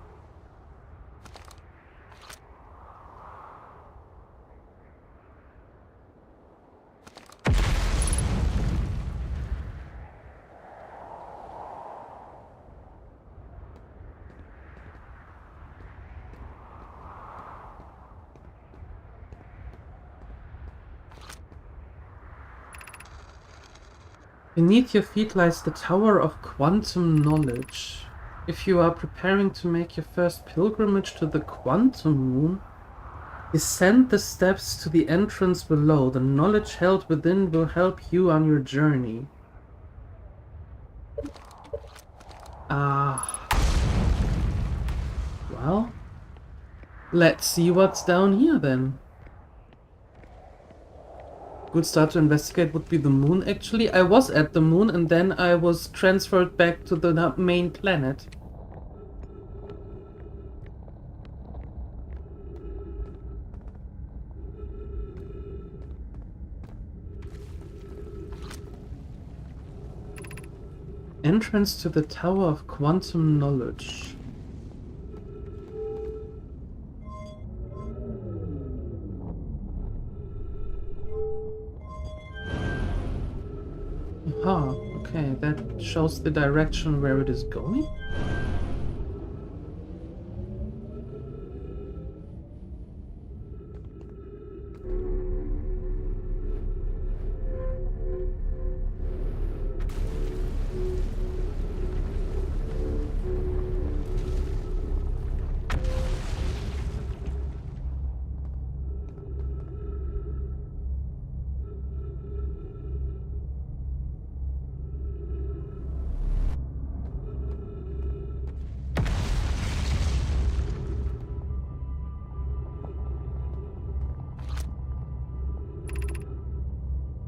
Beneath your feet lies the Tower of Quantum Knowledge. If you are preparing to make your first pilgrimage to the Quantum Moon, descend the steps to the entrance below. The knowledge held within will help you on your journey. Well, let's see what's down here then. Good start to investigate would be the moon, actually. I was at the moon and then I was transferred back to the main planet. Entrance to the Tower of Quantum Knowledge. Aha, okay, that shows the direction where it is going.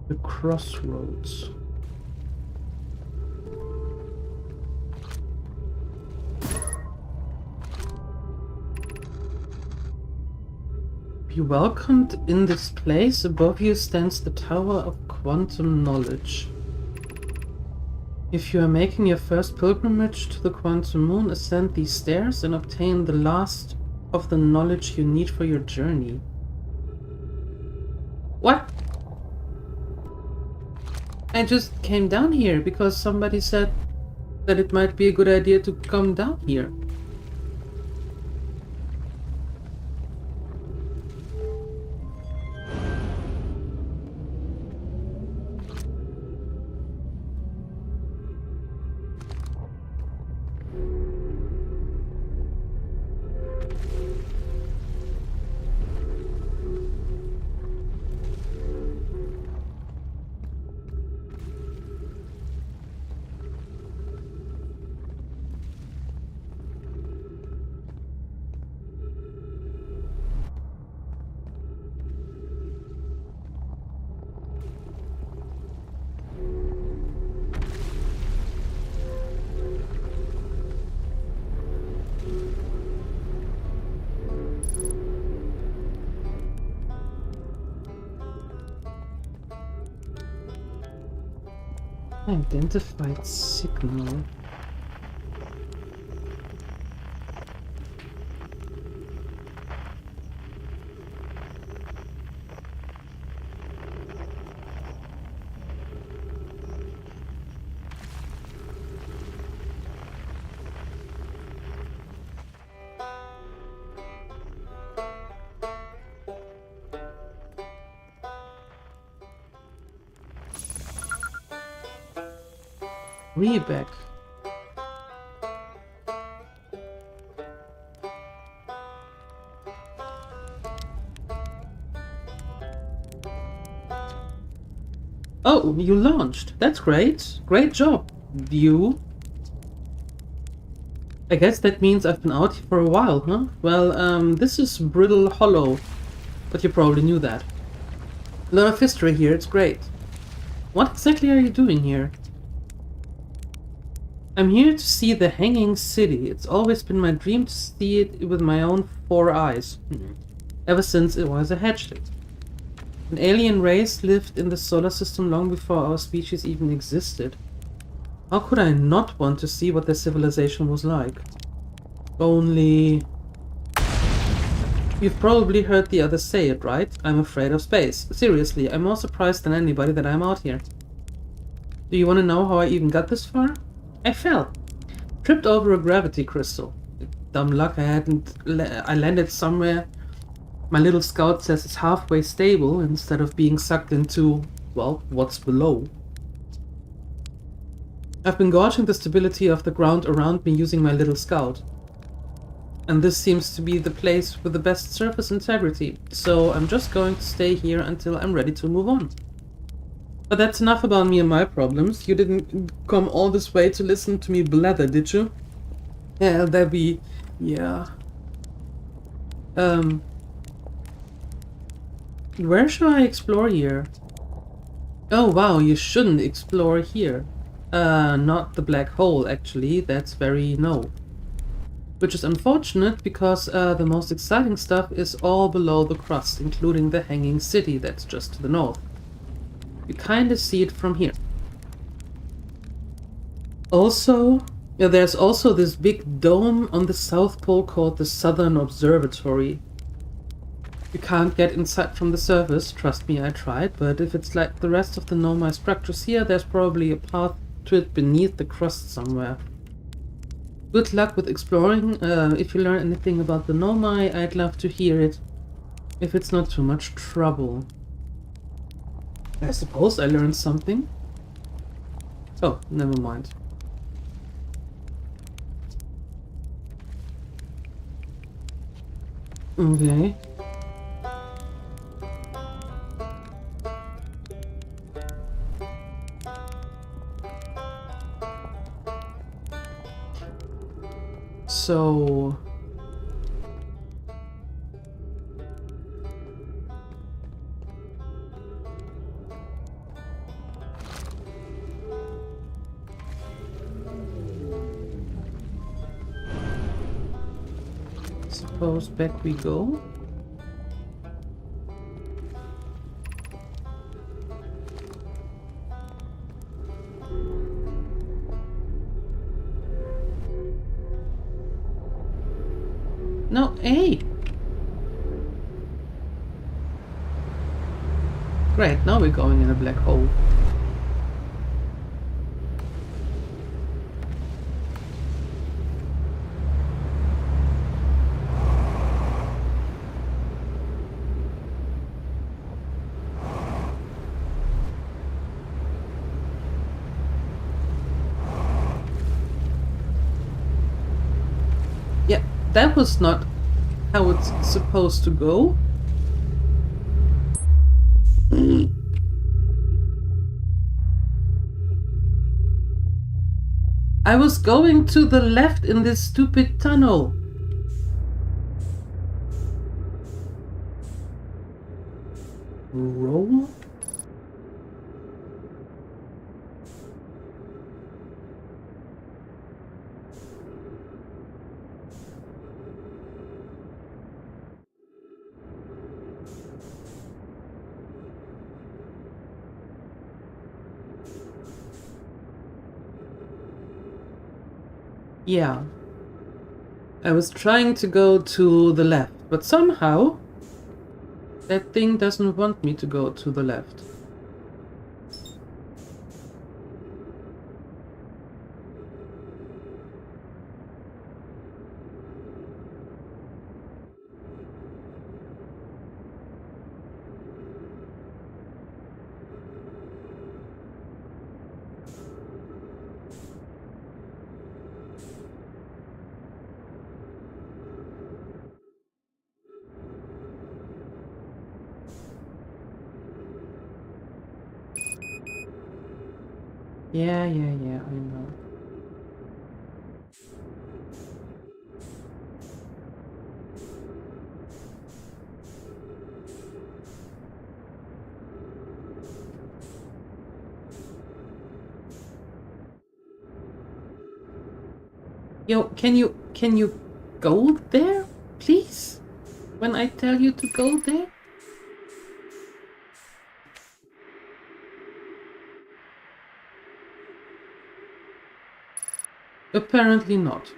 The crossroads. Be welcomed in this place. Above you stands the Tower of Quantum Knowledge. If you are making your first pilgrimage to the Quantum Moon, ascend these stairs and obtain the last of the knowledge you need for your journey. What? I just came down here because somebody said that it might be a good idea to come down here. Identified signal. Way back. Oh, you launched. That's great. Great job, you. I guess that means I've been out here for a while, huh? Well, this is Brittle Hollow, but you probably knew that. A lot of history here, it's great. What exactly are you doing here? I'm here to see the Hanging City. It's always been my dream to see it with my own 4 eyes. Ever since it was a hatchet. An alien race lived in the solar system long before our species even existed. How could I not want to see what their civilization was like? Only... You've probably heard the others say it, right? I'm afraid of space. Seriously, I'm more surprised than anybody that I'm out here. Do you want to know how I even got this far? I fell. Tripped over a gravity crystal. Dumb luck, I landed somewhere my little scout says it's halfway stable instead of being sucked into, well, what's below. I've been gauging the stability of the ground around me using my little scout. And this seems to be the place with the best surface integrity, so I'm just going to stay here until I'm ready to move on. But that's enough about me and my problems. You didn't come all this way to listen to me blather, did you? Yeah, that'd be... yeah. Where should I explore here? Oh wow, you shouldn't explore here. Not the black hole, actually. That's very no. Which is unfortunate, because the most exciting stuff is all below the crust, including the Hanging City that's just to the north. You kinda see it from here. Also, there's also this big dome on the South Pole called the Southern Observatory. You can't get inside from the surface, trust me, I tried, but if it's like the rest of the Nomai structures here, there's probably a path to it beneath the crust somewhere. Good luck with exploring. If you learn anything about the Nomai, I'd love to hear it. If it's not too much trouble. I suppose I learned something. Oh, never mind. Okay. So... suppose back we go. No, hey! Great, now we're going in a black hole. Yeah, that was not how it's supposed to go. I was going to the left in this stupid tunnel. Roll? Yeah. I was trying to go to the left, but somehow that thing doesn't want me to go to the left. Yeah, I know. Yo, can you go there, please? When I tell you to go there? Apparently not.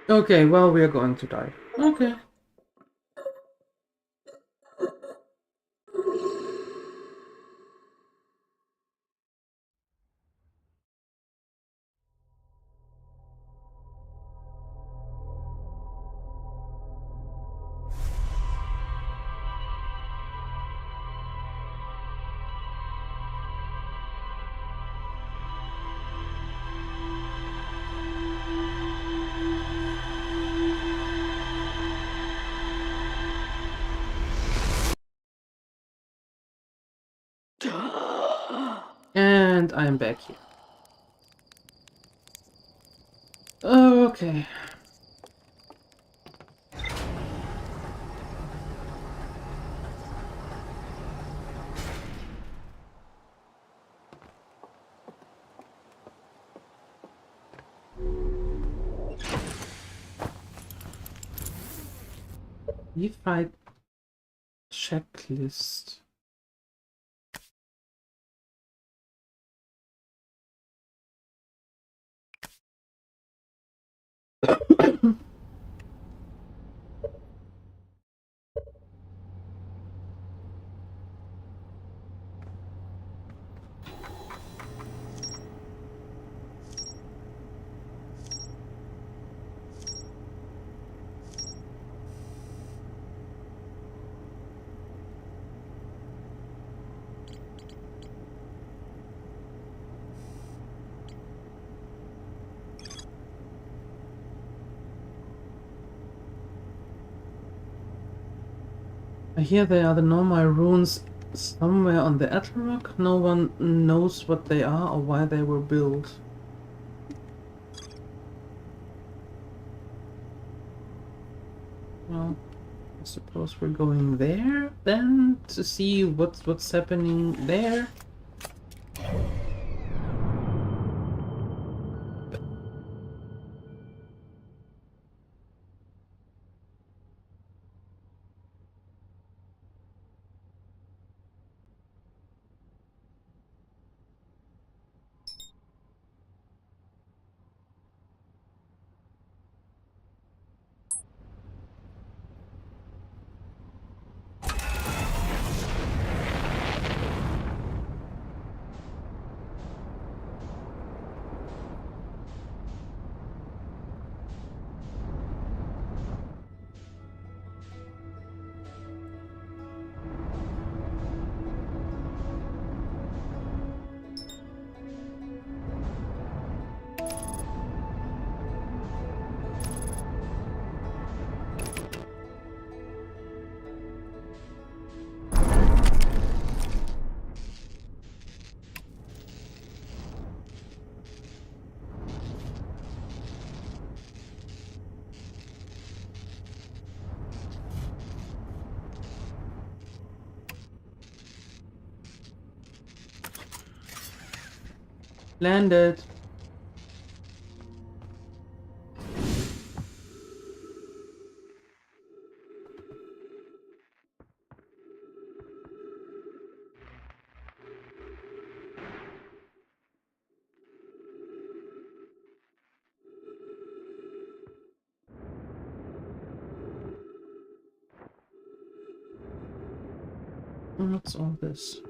Okay, well, we are going to die. Okay. And I'm back here. Okay. Fight checklist. I hear there are the normal runes somewhere on the Attribution. No one knows what they are or why they were built. Well, I suppose we're going there then to see what's happening there. Landed. What's all this?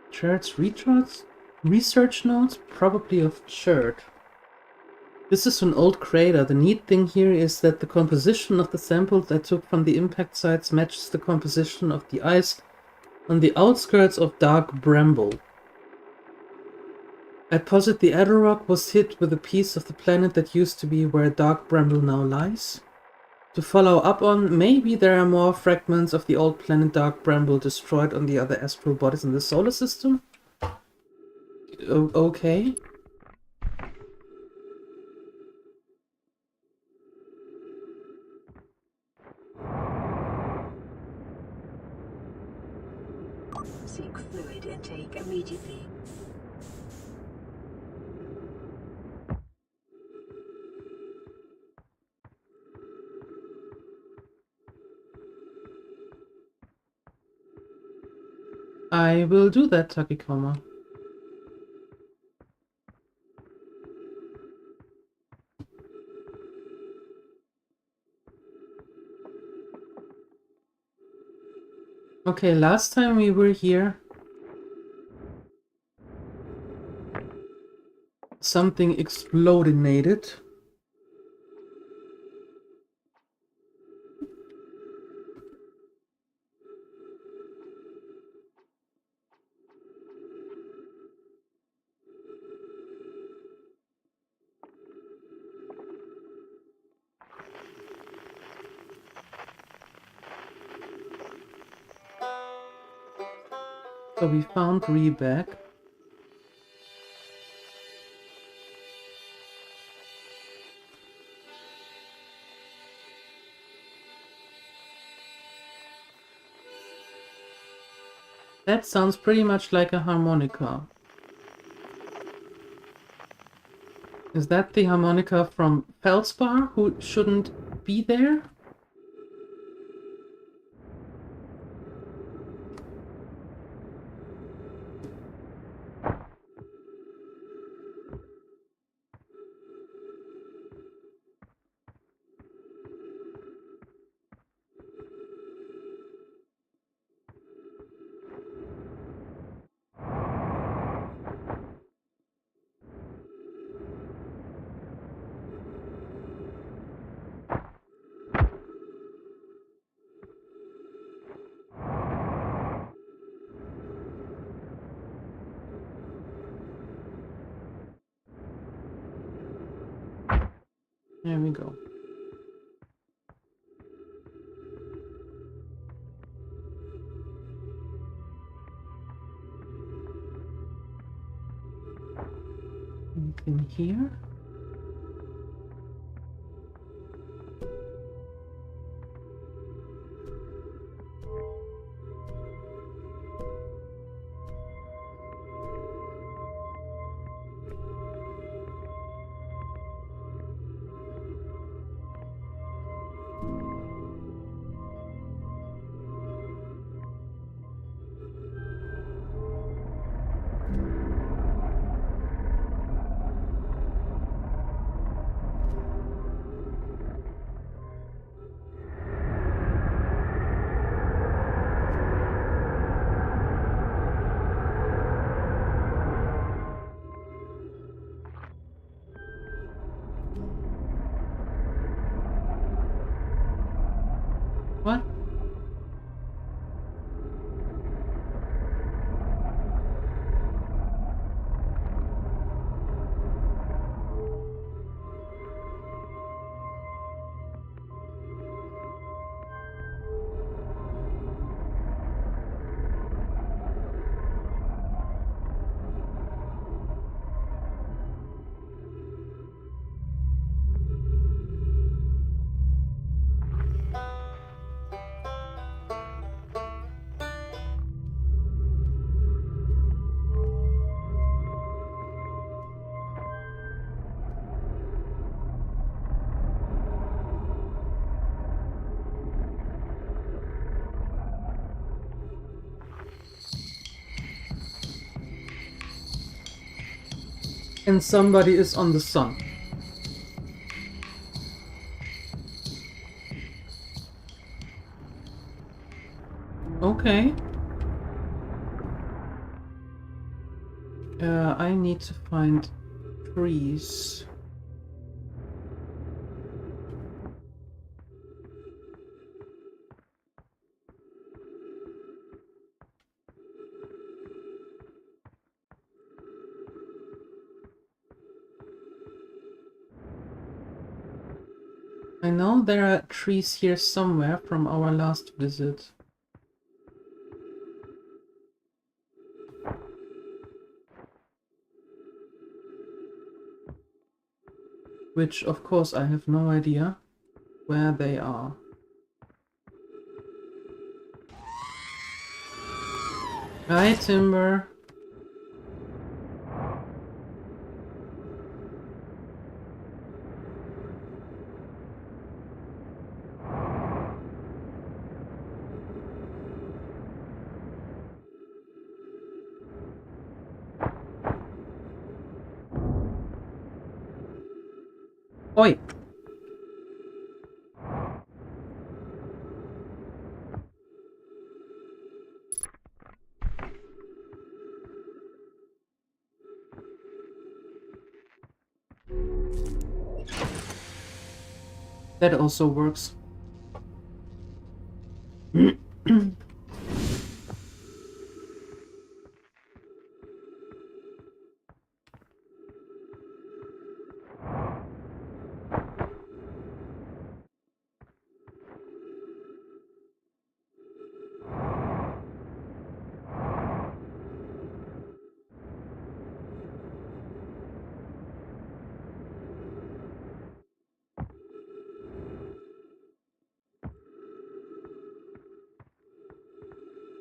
Church research notes? Probably of Church. This is an old crater. The neat thing here is that the composition of the samples I took from the impact sites matches the composition of the ice on the outskirts of Dark Bramble. I posit the Adder Rock was hit with a piece of the planet that used to be where Dark Bramble now lies. To follow up on, maybe there are more fragments of the old planet Dark Bramble destroyed on the other astral bodies in the solar system? Okay. Seek fluid intake immediately. I will do that, Takikoma. Okay, last time we were here, something explodinated. So we found Reback. That sounds pretty much like a harmonica. Is that the harmonica from Feldspar, who shouldn't be there? There we go. Anything here? What? And somebody is on the sun. Okay. I need to find trees. I know there are trees here somewhere from our last visit. Which, of course, I have no idea where they are. Hi, Timber. Oi! That also works.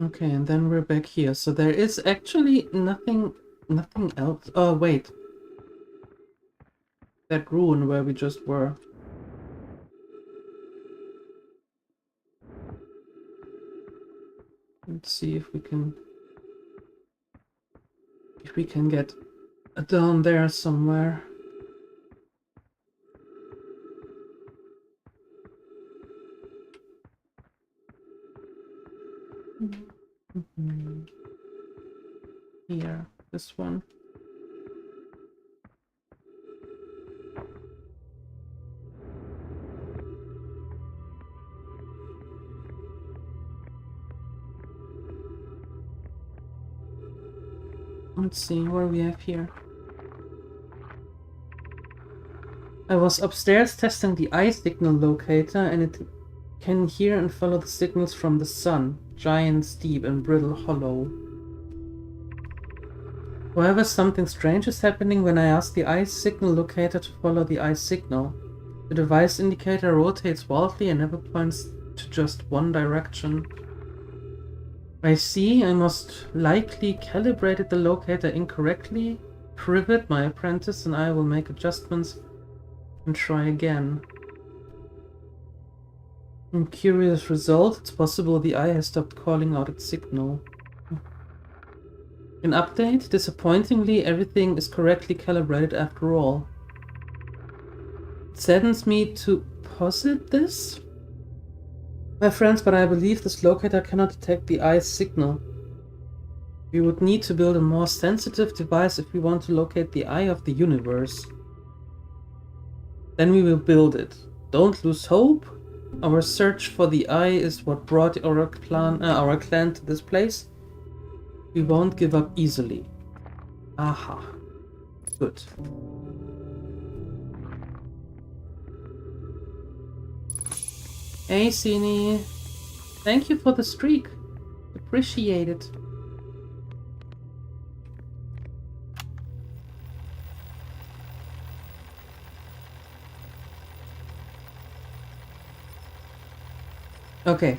Okay, and then we're back here. So there is actually nothing else. Oh, wait. That ruin where we just were. Let's see if we can get down there somewhere. Here, this one. Let's see what we have here. I was upstairs testing the eye signal locator, and it can hear and follow the signals from the sun, giant, steep, and brittle hollow. However, something strange is happening when I ask the eye signal locator to follow the eye signal. The device indicator rotates wildly and never points to just one direction. I see, I must likely calibrated the locator incorrectly. Privet, my apprentice, and I will make adjustments and try again. Curious result, it's possible the eye has stopped calling out its signal. An update, disappointingly everything is correctly calibrated after all. It saddens me to posit this, my friends, but I believe this locator cannot detect the eye's signal. We would need to build a more sensitive device if we want to locate the eye of the universe. Then we will build it. Don't lose hope. Our search for the eye is what brought our clan to this place. We won't give up easily. Aha. Good. Hey, Sini. Thank you for the streak. Appreciate it. Okay.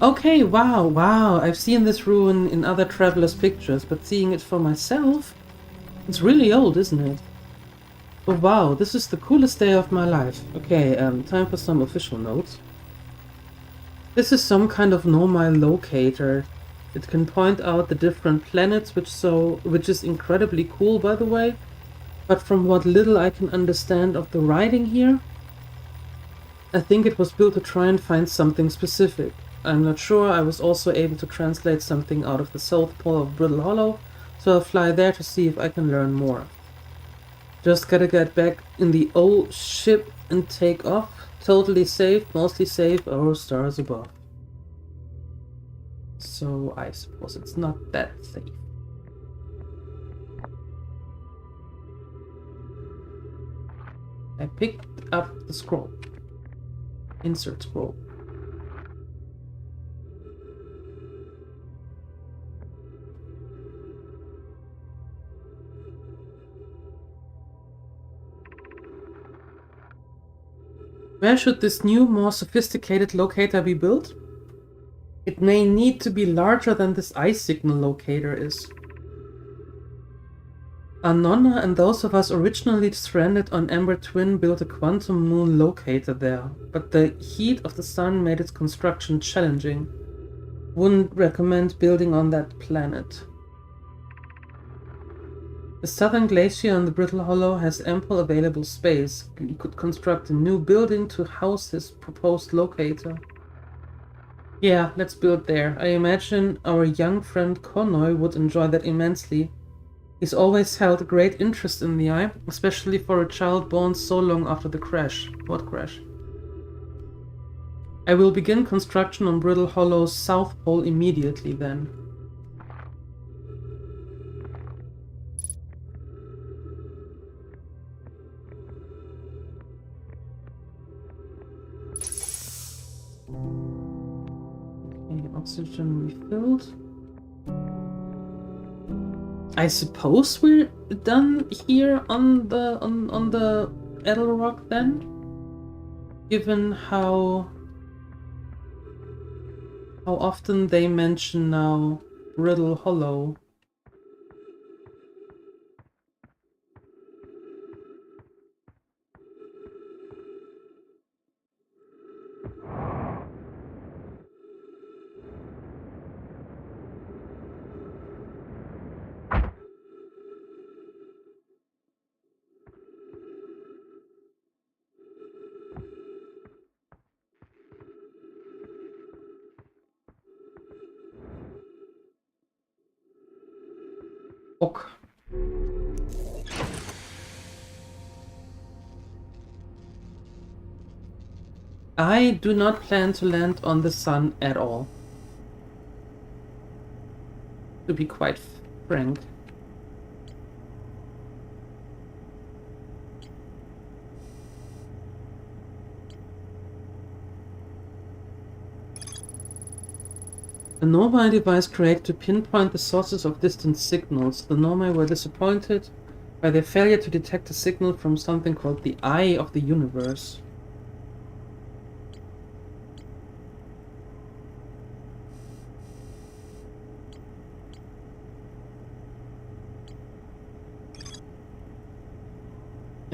Okay, wow. I've seen this ruin in other travelers' pictures, but seeing it for myself, it's really old, isn't it? Oh wow, this is the coolest day of my life. Okay, time for some official notes. This is some kind of nomai locator. It can point out the different planets, which is incredibly cool, by the way. But from what little I can understand of the writing here, I think it was built to try and find something specific. I'm not sure. I was also able to translate something out of the South Pole of Brittle Hollow, so I'll fly there to see if I can learn more. Just gotta get back in the old ship and take off. Totally safe, mostly safe, or stars above. So I suppose it's not that safe. I picked up the scroll. Insert scroll. Where should this new, more sophisticated locator be built? It may need to be larger than this eye signal locator is. Anona and those of us originally stranded on Ember Twin built a quantum moon locator there, but the heat of the sun made its construction challenging. Wouldn't recommend building on that planet. The southern glacier on the Brittle Hollow has ample available space. You could construct a new building to house this proposed locator. Yeah, let's build there. I imagine our young friend Konoy would enjoy that immensely. He's always held a great interest in the eye, especially for a child born so long after the crash. What crash? I will begin construction on Brittle Hollow's south pole immediately then. Okay, oxygen refilled. I suppose we're done here on the Edelrock then, given how often they mention now Brittle Hollow. Ok. I do not plan to land on the sun at all. To be quite frank. A Nomai device created to pinpoint the sources of distant signals. The Nomai were disappointed by their failure to detect a signal from something called the Eye of the Universe.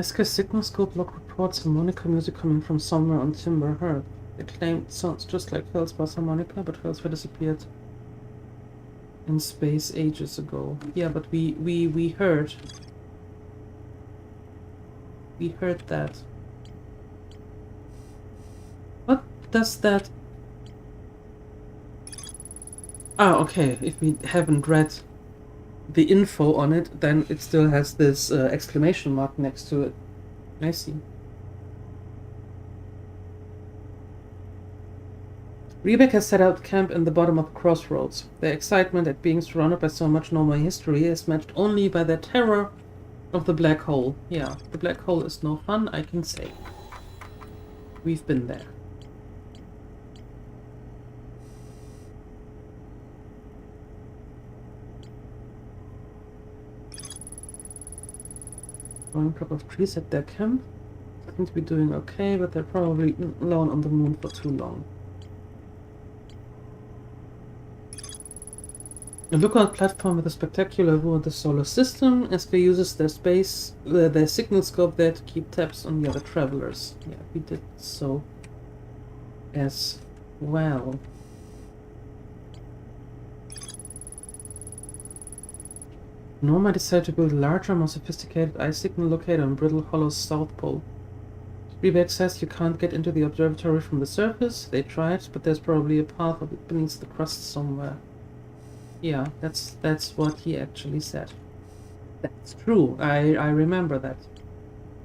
SK Signal Scope log reports harmonica music coming from somewhere on Timber Heard. They claimed it sounds just like Feldspat's harmonica, but Feldspar disappeared in space ages ago. Yeah, but we heard. We heard that. What does that... Ah, okay. If we haven't read the info on it, then it still has this exclamation mark next to it. I see. Rebecca set out camp in the bottom of a crossroads. Their excitement at being surrounded by so much normal history is matched only by their terror of the black hole. Yeah, the black hole is no fun, I can say. We've been there. Growing crop of trees at their camp. Seem to be doing okay, but they're probably alone on the moon for too long. A lookout platform with a spectacular view of the solar system. SK uses their signal scope there to keep tabs on the other travelers. Yeah, we did so as well. Norma decided to build a larger, more sophisticated eye signal locator on Brittle Hollow's south pole. Rebeck says you can't get into the observatory from the surface. They tried, but there's probably a path beneath the crust somewhere. Yeah, that's what he actually said. That's true. I remember that.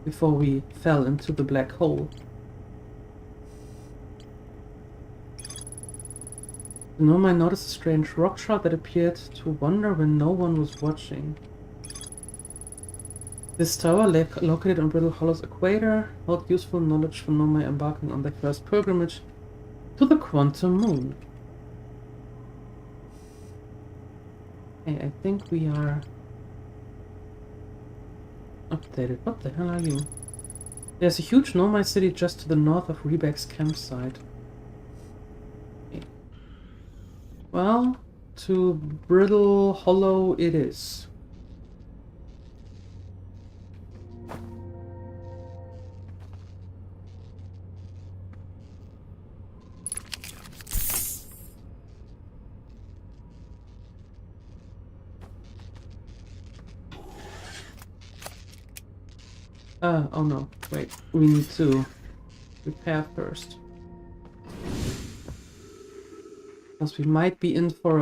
Before we fell into the black hole. The Nomai noticed a strange rock shard that appeared to wander when no one was watching. This tower, located on Brittle Hollow's equator, held useful knowledge for Nomai embarking on their first pilgrimage to the Quantum Moon. Okay, I think we are updated. What the hell are you? There's a huge Nomai city just to the north of Rebeck's campsite. Okay. Well, to Brittle Hollow it is. Oh no, wait, we need to repair first. Because we might be in for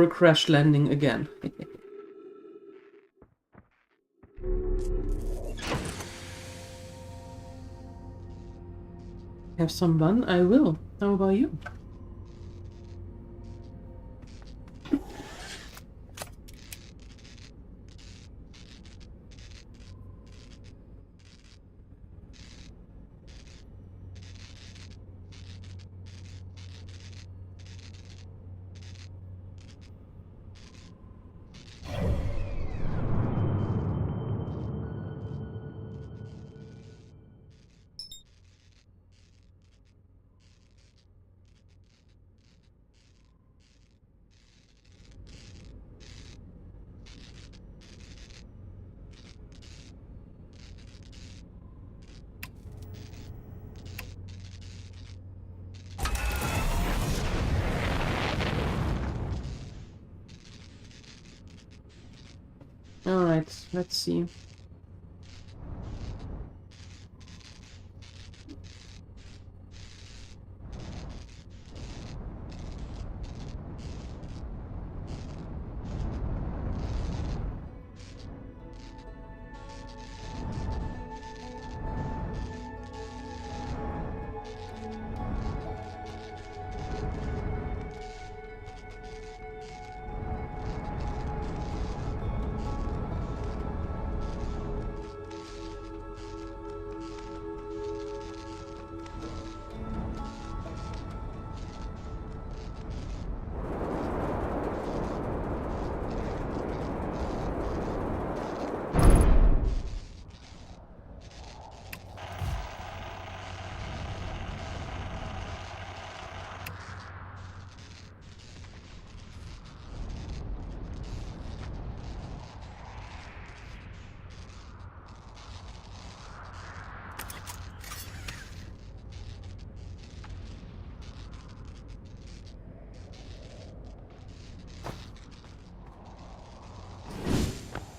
a crash landing again. Have some fun? I will. How about you? Alright, let's see.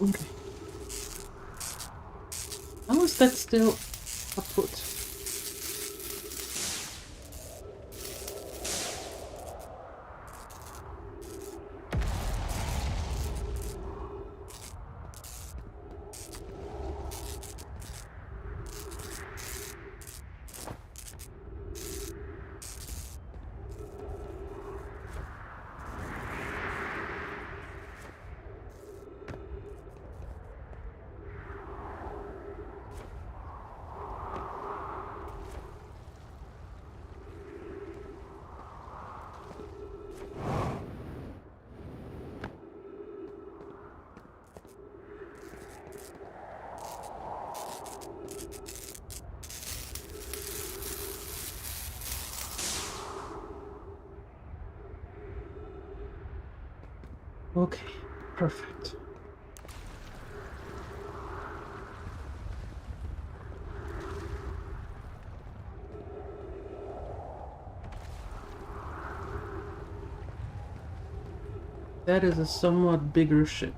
Okay. How is that still kaput? Okay, perfect. That is a somewhat bigger ship.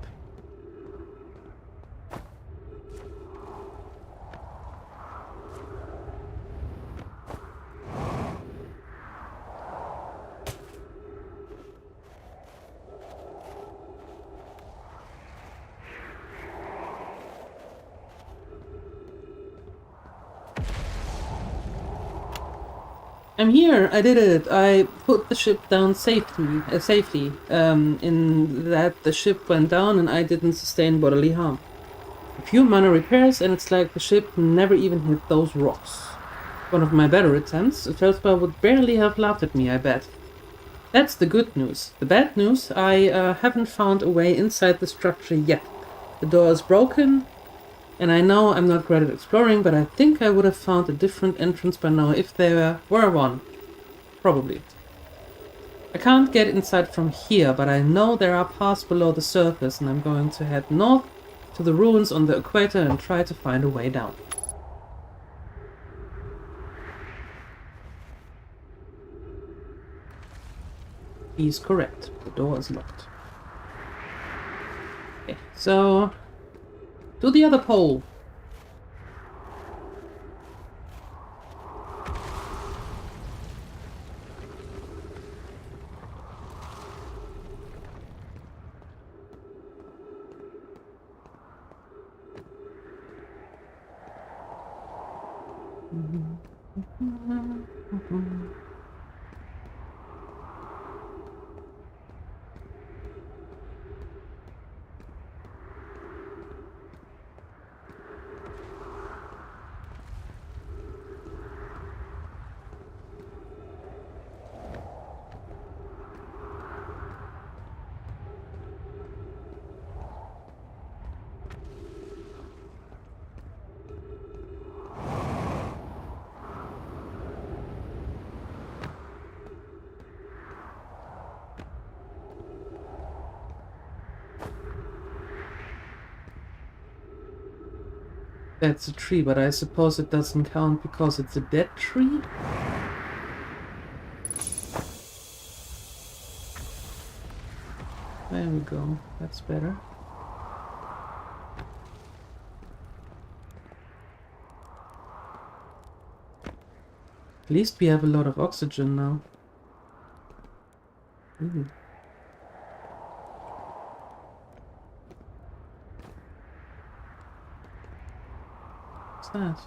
I'm here. I did it. I put the ship down safely. In that the ship went down and I didn't sustain bodily harm. A few minor repairs and it's like the ship never even hit those rocks. One of my better attempts, Felspar would barely have laughed at me, I bet. That's the good news. The bad news, I haven't found a way inside the structure yet. The door is broken, and I know I'm not great at exploring, but I think I would have found a different entrance by now if there were one. Probably. I can't get inside from here, but I know there are paths below the surface, and I'm going to head north to the ruins on the equator and try to find a way down. He's correct. The door is locked. Okay, so to the other pole. That's a tree, but I suppose it doesn't count because it's a dead tree? There we go. That's better. At least we have a lot of oxygen now. Ooh. What's that?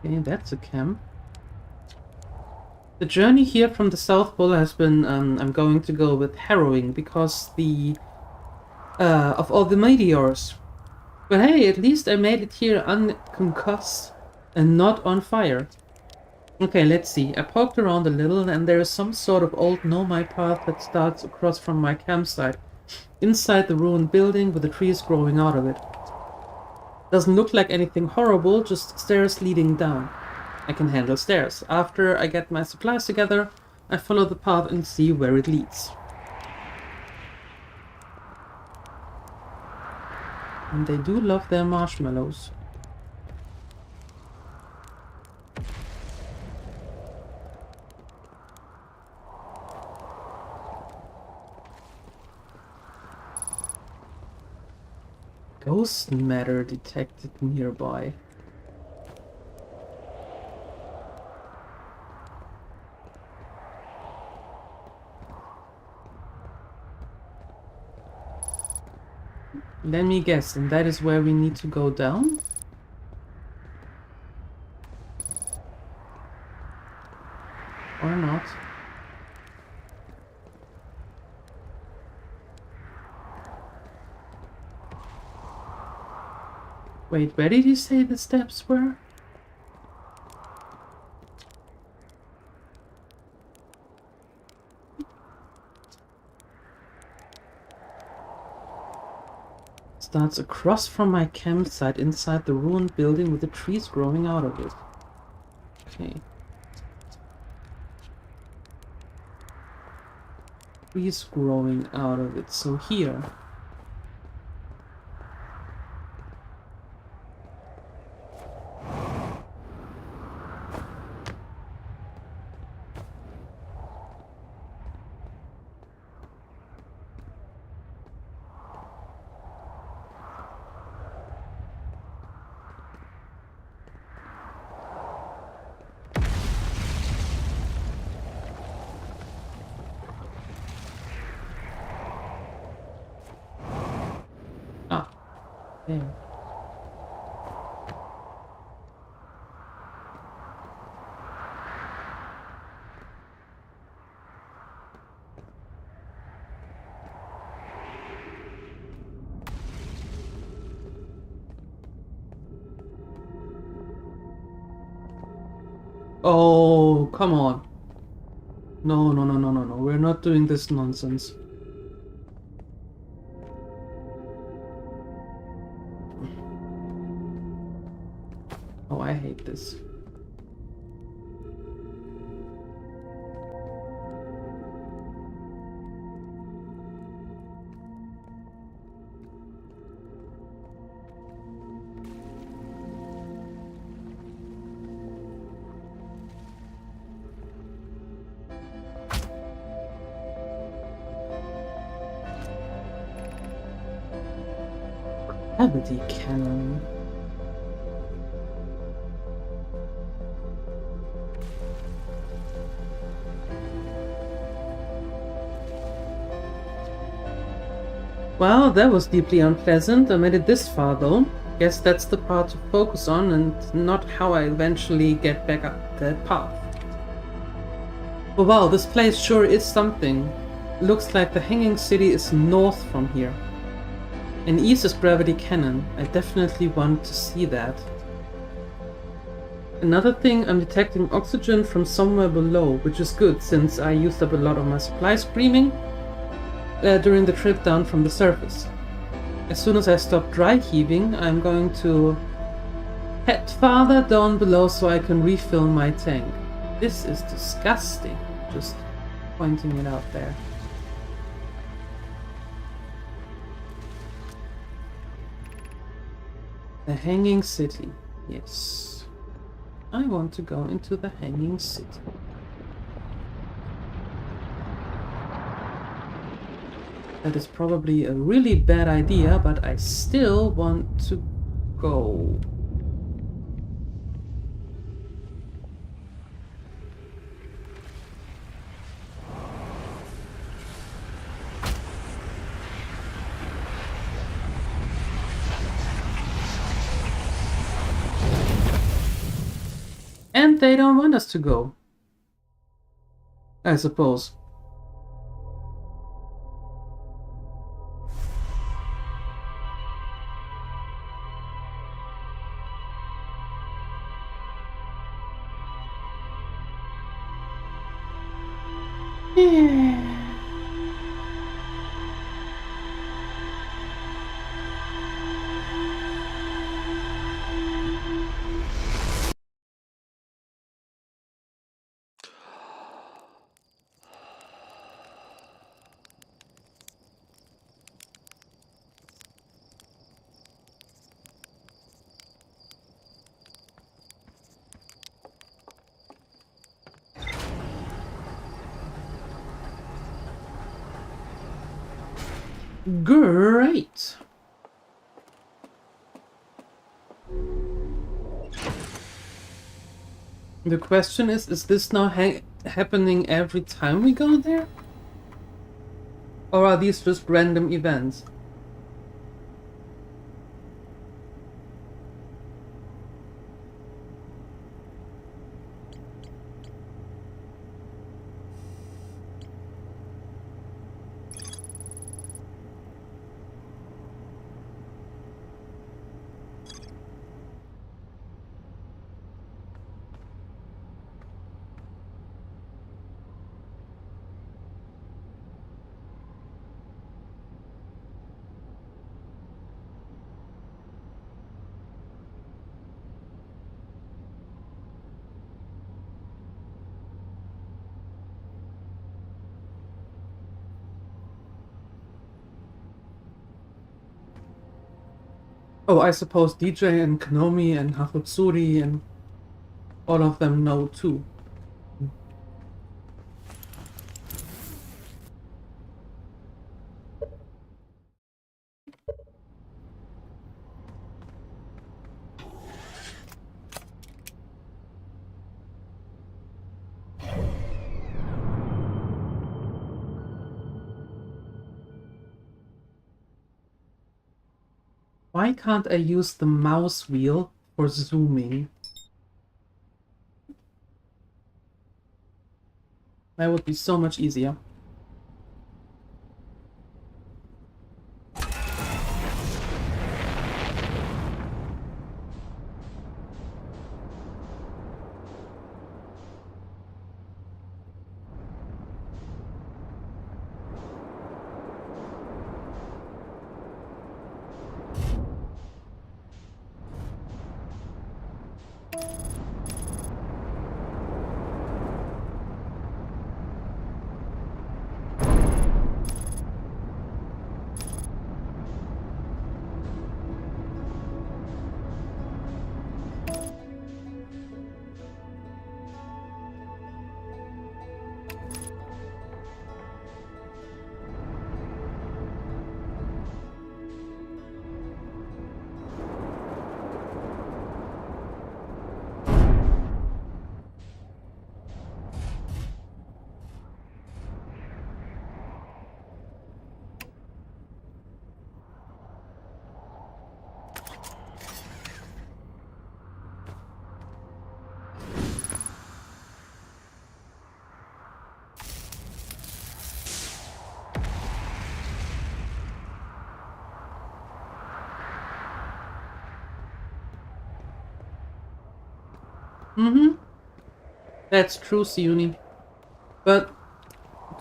Okay, that's a camp. The journey here from the South Pole has been, I'm going to go with harrowing because of all the meteors. But hey, at least I made it here unconcussed and not on fire. Okay, let's see. I poked around a little and there is some sort of old nomai path that starts across from my campsite, inside the ruined building with the trees growing out of it. Doesn't look like anything horrible, just stairs leading down. I can handle stairs. After I get my supplies together, I follow the path and see where it leads. And they do love their marshmallows. Ghost matter detected nearby. Let me guess, and that is where we need to go down? Or not? Wait, where did you say the steps were? Starts across from my campsite inside the ruined building with the trees growing out of it. Okay. Trees growing out of it, so here. There. Oh, come on. No, no, no, no, no, no. We're not doing this nonsense. Oh, I hate this. Gravity cannon. Well, that was deeply unpleasant. I made it this far though. Guess that's the part to focus on and not how I eventually get back up that path. Oh wow, this place sure is something. Looks like the Hanging City is north from here. And east is Gravity Cannon. I definitely want to see that. Another thing, I'm detecting oxygen from somewhere below, which is good since I used up a lot of my supply screaming during the trip down from the surface. As soon as I stop dry heaving, I'm going to head farther down below so I can refill my tank. This is disgusting, just pointing it out there. The Hanging City, yes. I want to go into the Hanging City. That is probably a really bad idea, but I still want to go. And they don't want us to go, I suppose. Great! The question is this now happening every time we go there? Or are these just random events? Oh, I suppose DJ and Konomi and Harutsuri and all of them know too. Why can't I use the mouse wheel for zooming? That would be so much easier. Mm-hmm. That's true, Siuni. But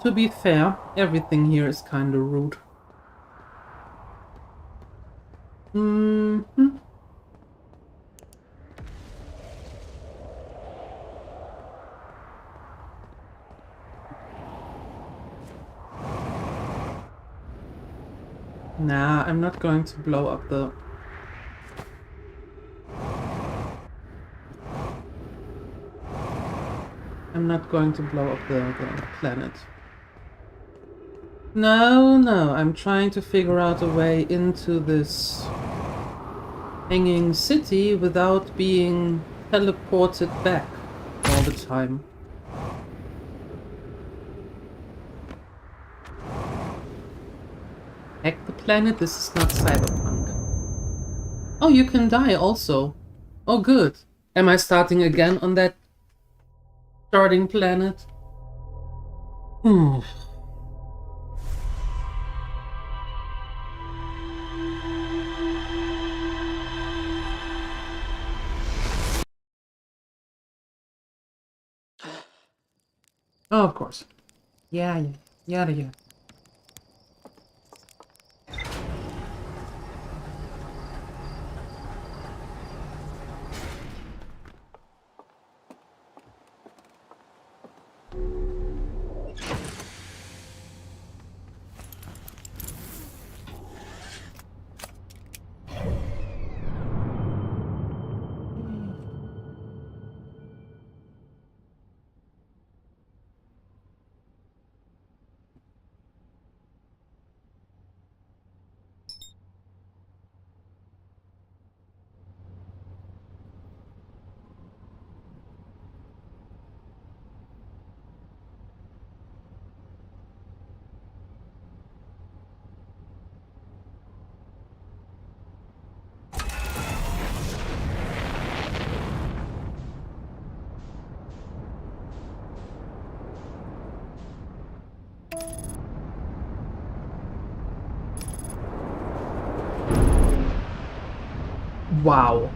to be fair, everything here is kinda rude. Mm-hmm. Nah, I'm not going to blow up the... I'm not going to blow up the planet. No, no, I'm trying to figure out a way into this hanging city without being teleported back all the time. Hack the planet? This is not cyberpunk. Oh, you can die also. Oh, good. Am I starting again on that starting planet? Hmm. Oh, of course. Yeah, yeah. Yada, yada. Wow.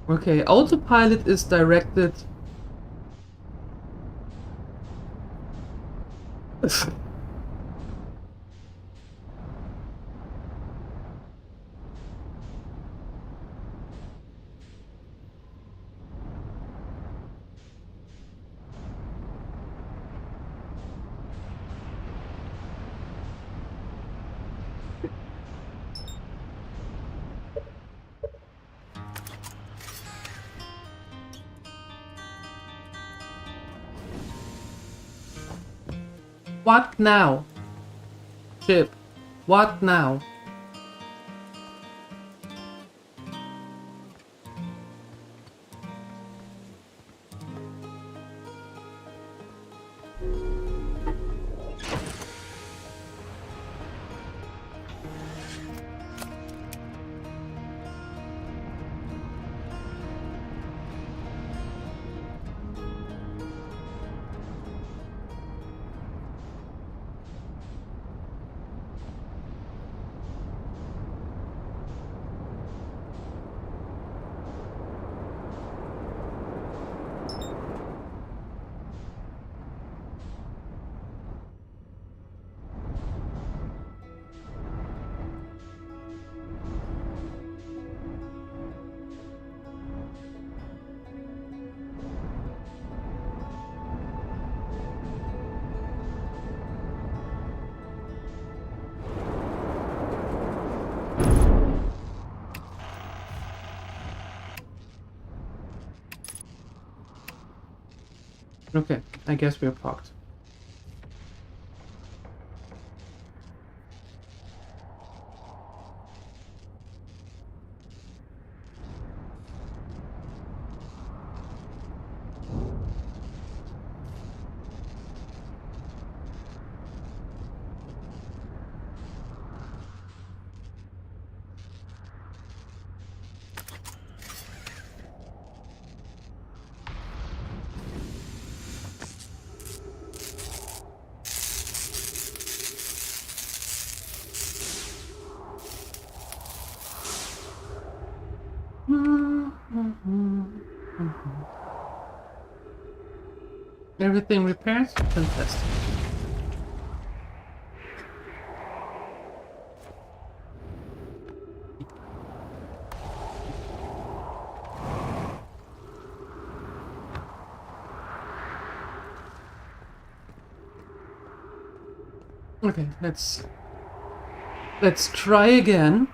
Okay, autopilot is directed... What now? Chip, what now? Okay, I guess we're parked. Everything repaired? Fantastic. Okay, let's try again.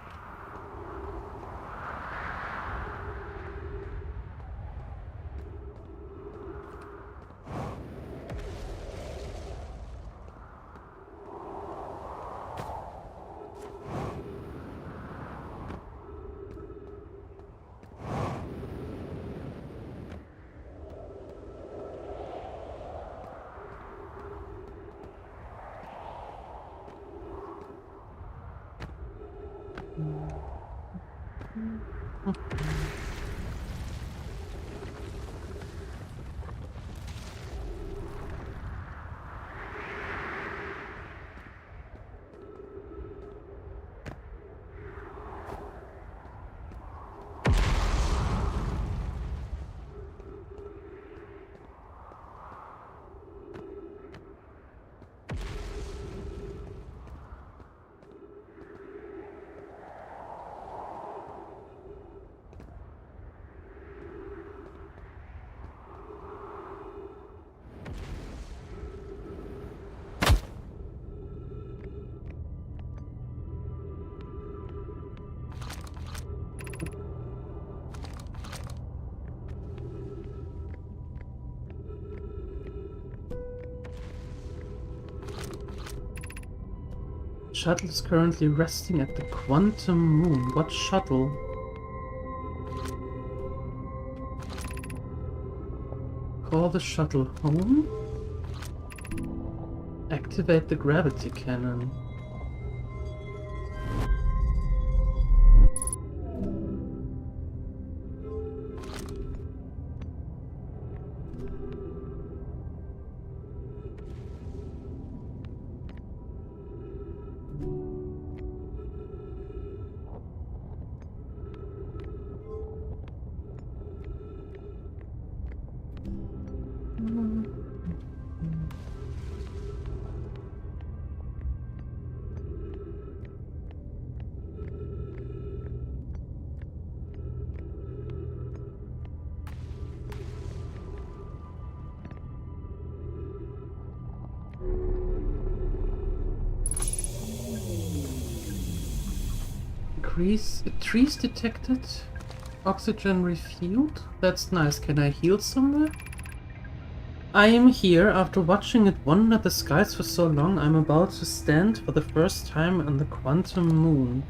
Shuttle is currently resting at the quantum moon. What shuttle? Call the shuttle home. Activate the gravity cannon. Trees detected. Oxygen refilled. That's nice. Can I heal somewhere? I am here after watching it wander the skies for so long. I'm about to stand for the first time on the quantum moon.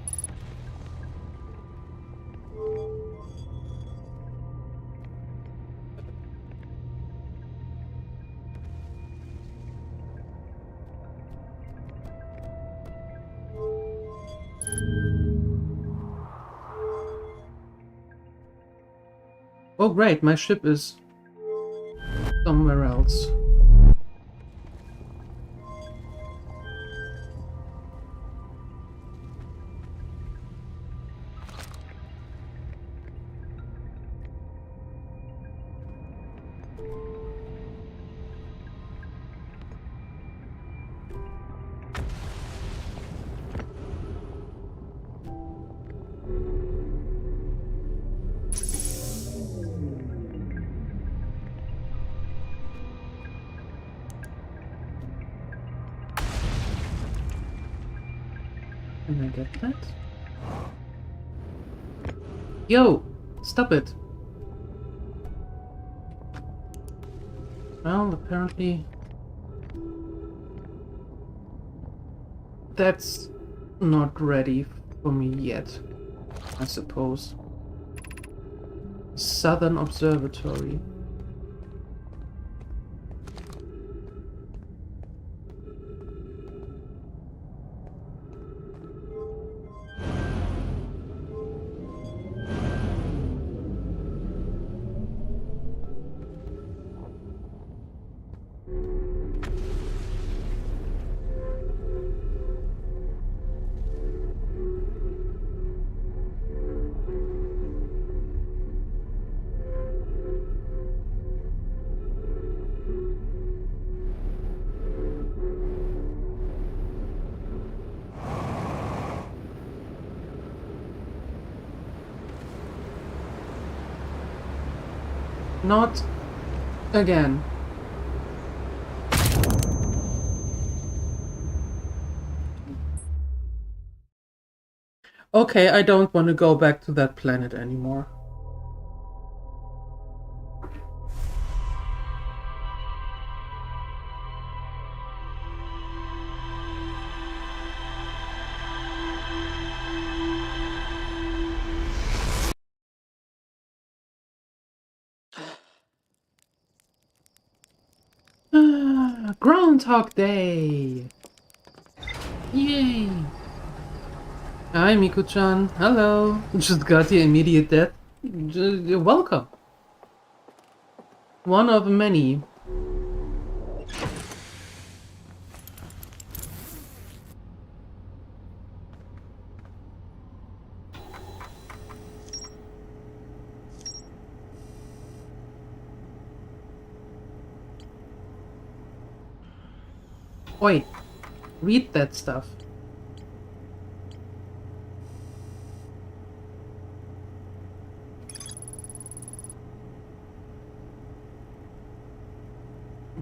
Oh great, my ship is somewhere else. Can I get that? Yo! Stop it! Well, apparently that's not ready for me yet, I suppose. Southern Observatory. Not again. Okay, I don't want to go back to that planet anymore. Groundhog Day! Yay! Hi, Miku-chan. Hello. Just got your immediate death. You're welcome. One of many. Wait. Read that stuff.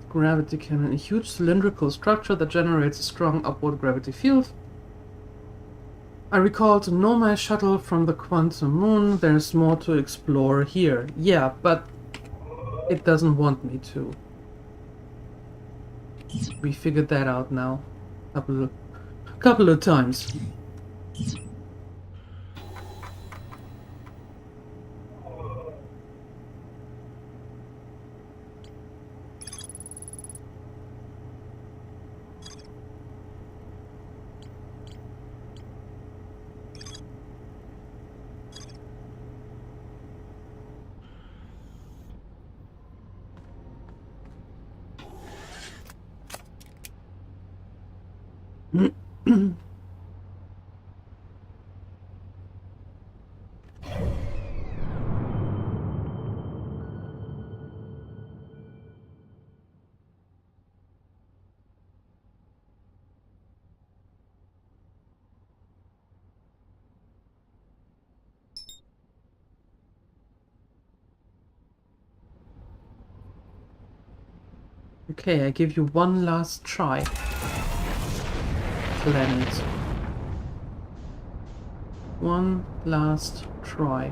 Gravity cannon. A huge cylindrical structure that generates a strong upward gravity field. I recall to know my shuttle from the quantum moon. There's more to explore here. Yeah, but it doesn't want me to. We figured that out now. Couple of times. Okay, I give you one last try. Planet. One last try.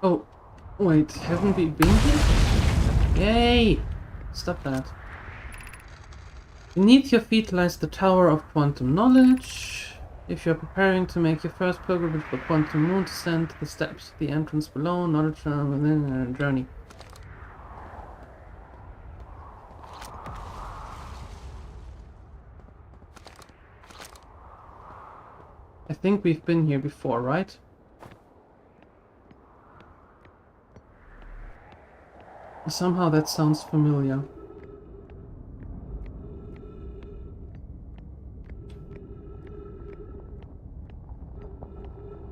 Oh, wait, haven't we been here? Yay! Stop that. Beneath your feet lies the Tower of Quantum Knowledge. If you're preparing to make your first pilgrimage for Quantum Moon, descend the steps. The entrance below, knowledge within a journey. I think we've been here before, right? Somehow that sounds familiar.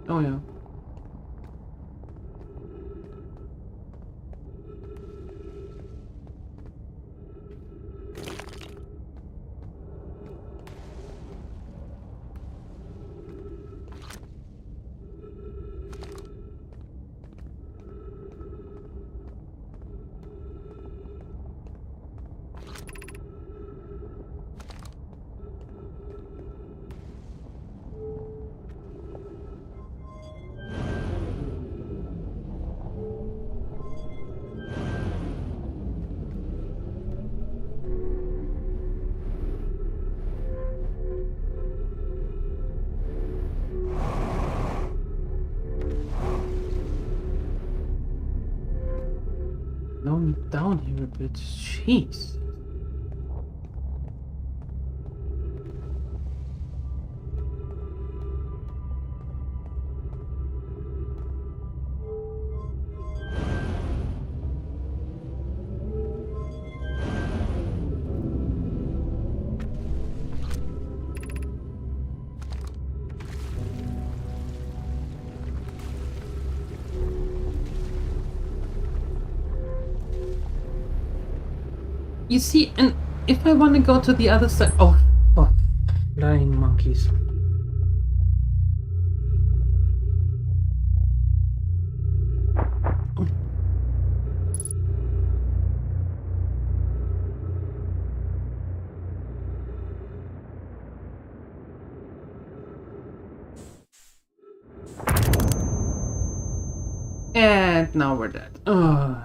Oh yeah. Slow me down here a bit. Jeez. You see, and if I want to go to the other side... Oh, fuck. Lying monkeys. And now we're dead. Ugh.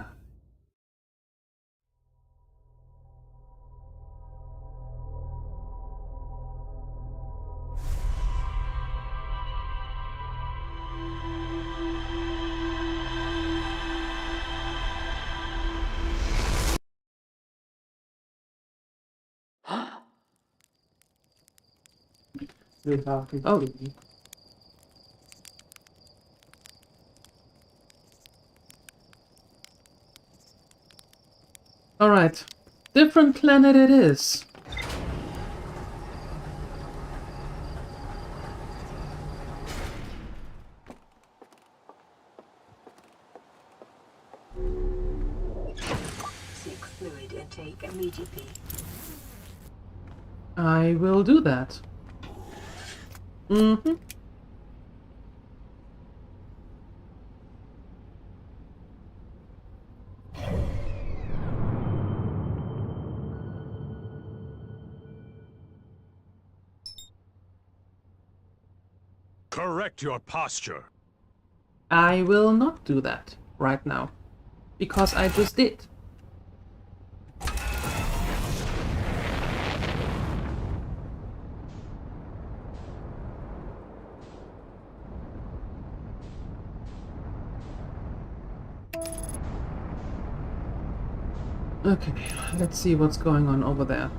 Oh. Alright. Different planet it is. Seek fluid intake immediately. I will do that. Mm-hmm. Correct your posture. I will not do that right now. Because I just did. Okay, let's see what's going on over there.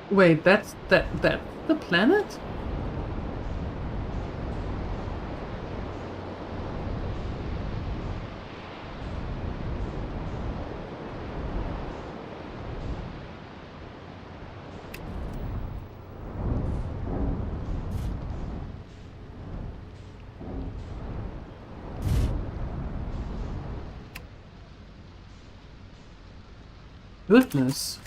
Wait, that's the planet? Goodness.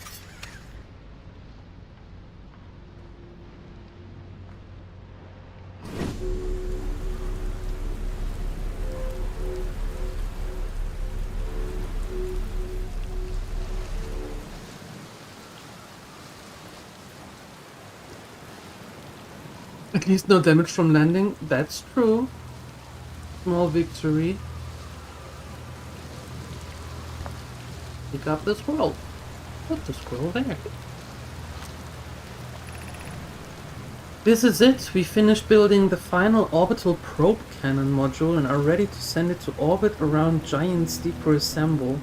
At least no damage from landing. That's true. Small victory. Pick up the scroll. Put the scroll there. This is it. We finished building the final orbital probe cannon module and are ready to send it to orbit around giant steep to assemble.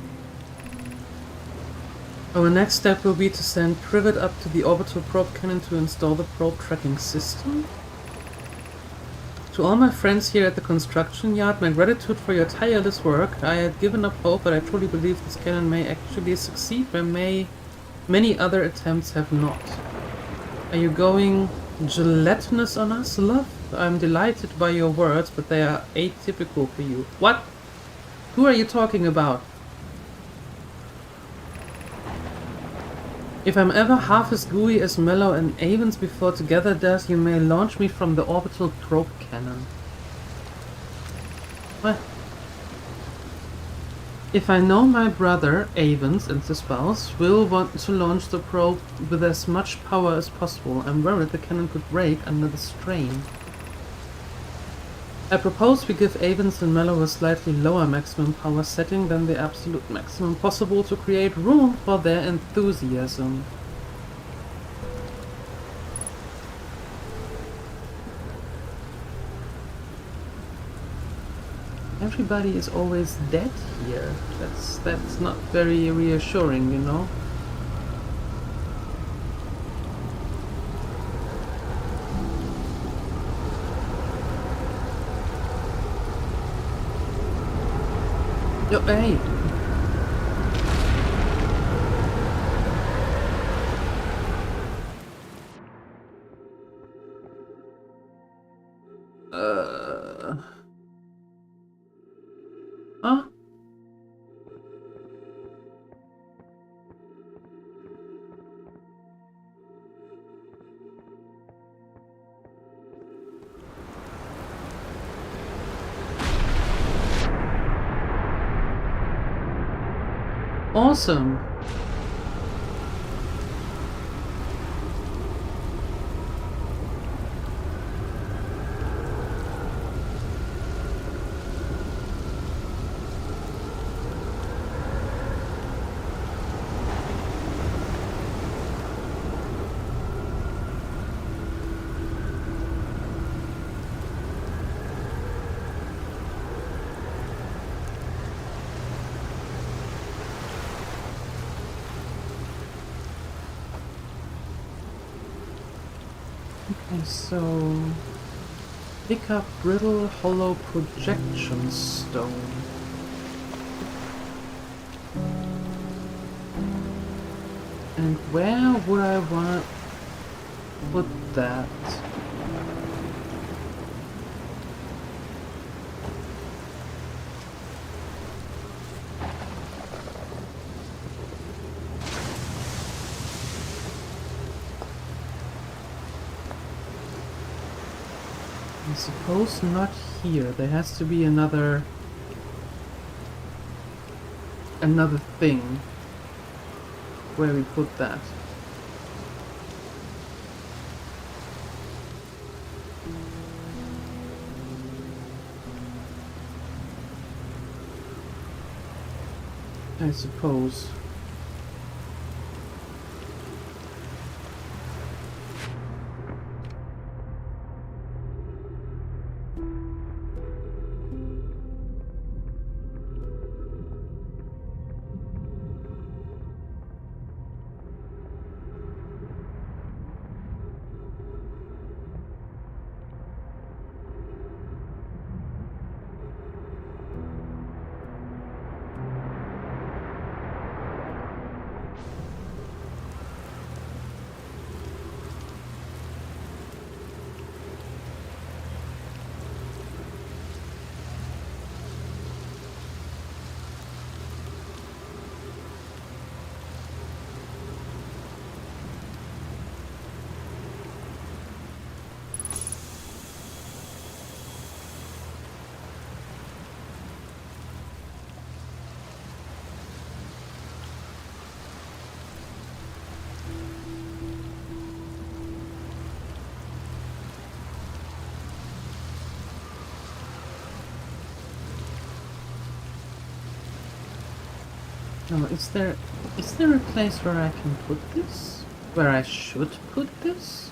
Our next step will be to send Privet up to the orbital probe cannon to install the probe tracking system. To all my friends here at the construction yard, my gratitude for your tireless work. I had given up hope, but I truly believe this cannon may actually succeed where many other attempts have not. Are you going gelatinous on us, love? I'm delighted by your words, but they are atypical for you. What? Who are you talking about? If I'm ever half as gooey as Mellow and Avens before together does, you may launch me from the orbital probe cannon. What? If I know my brother, Avens, and the spouse will want to launch the probe with as much power as possible, I'm worried the cannon could break under the strain. I propose we give Avens and Mellow a slightly lower maximum power setting than the absolute maximum possible to create room for their enthusiasm. Everybody is always dead here. That's not very reassuring, you know? Yo, hey! Huh? Awesome! Okay, so pick up brittle hollow projection stone. And where would I want to put that? I suppose not here. There has to be another thing where we put that. I suppose. No, is there a place where I can put this? Where I should put this?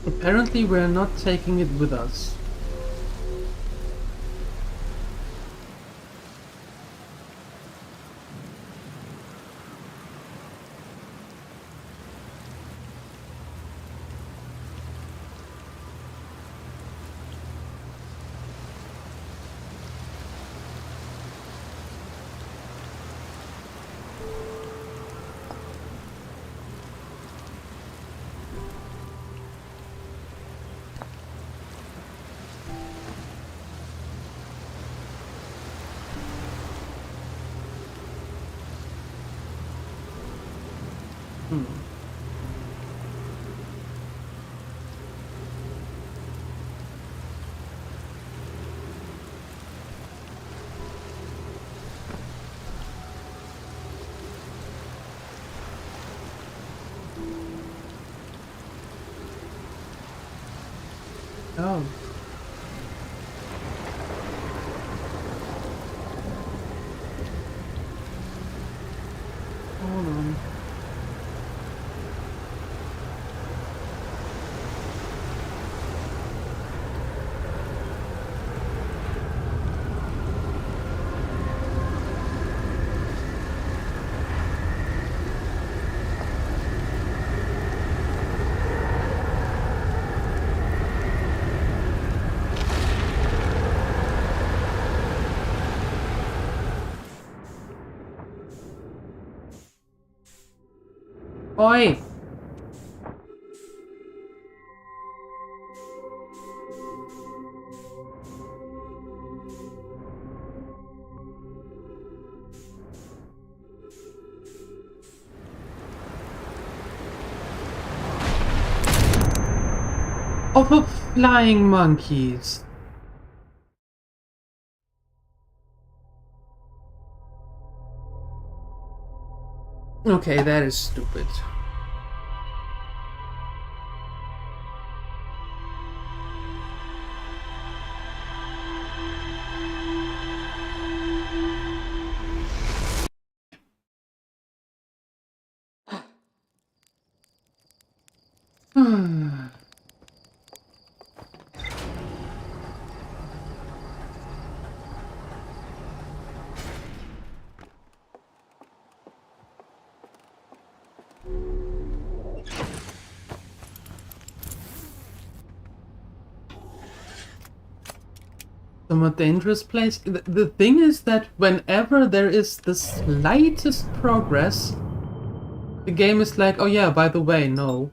Apparently we're not taking it with us. Oh. Hold on. Oi! Oh, for flying monkeys! Okay, that is stupid. The more dangerous place. The thing is that whenever there is the slightest progress, the game is like, oh yeah, by the way, no.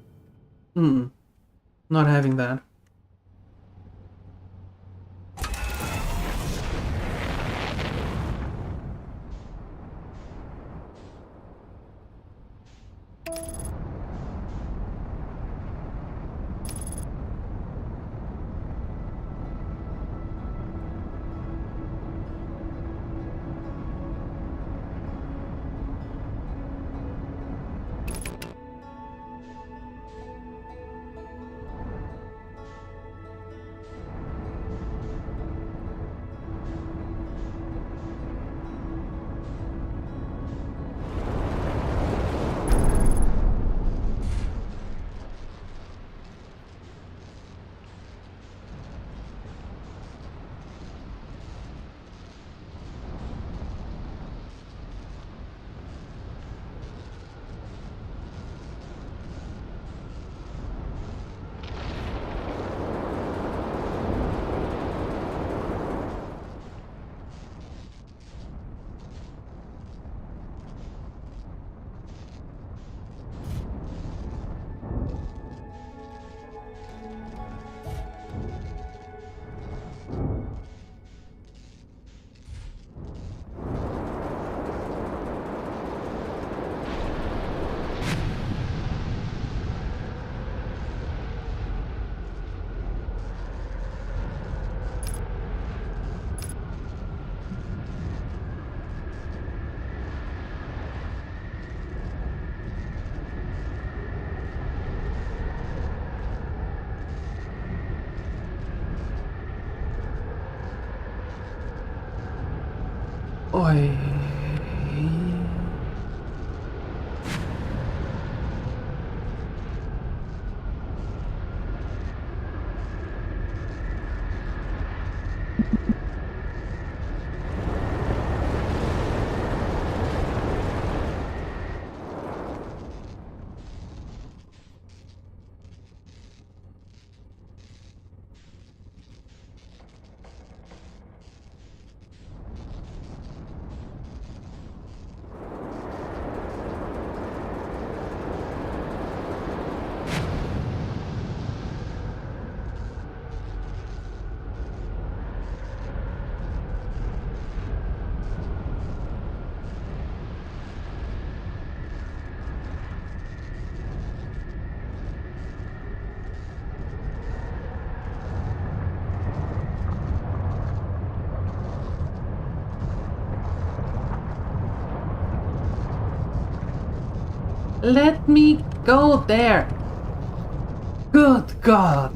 Not having that. Oi. Let me go there! Good God!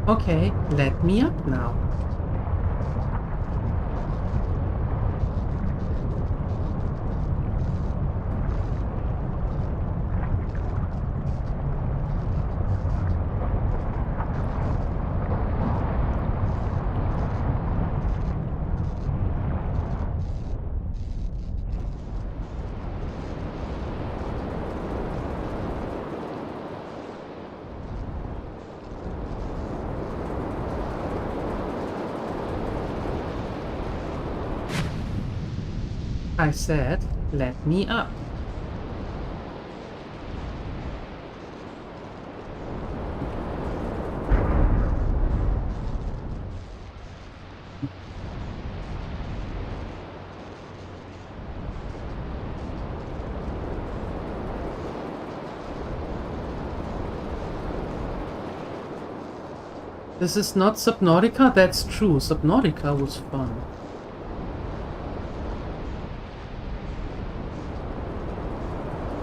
Okay, let me up now. I said, let me up. This is not Subnautica, that's true. Subnautica was fun.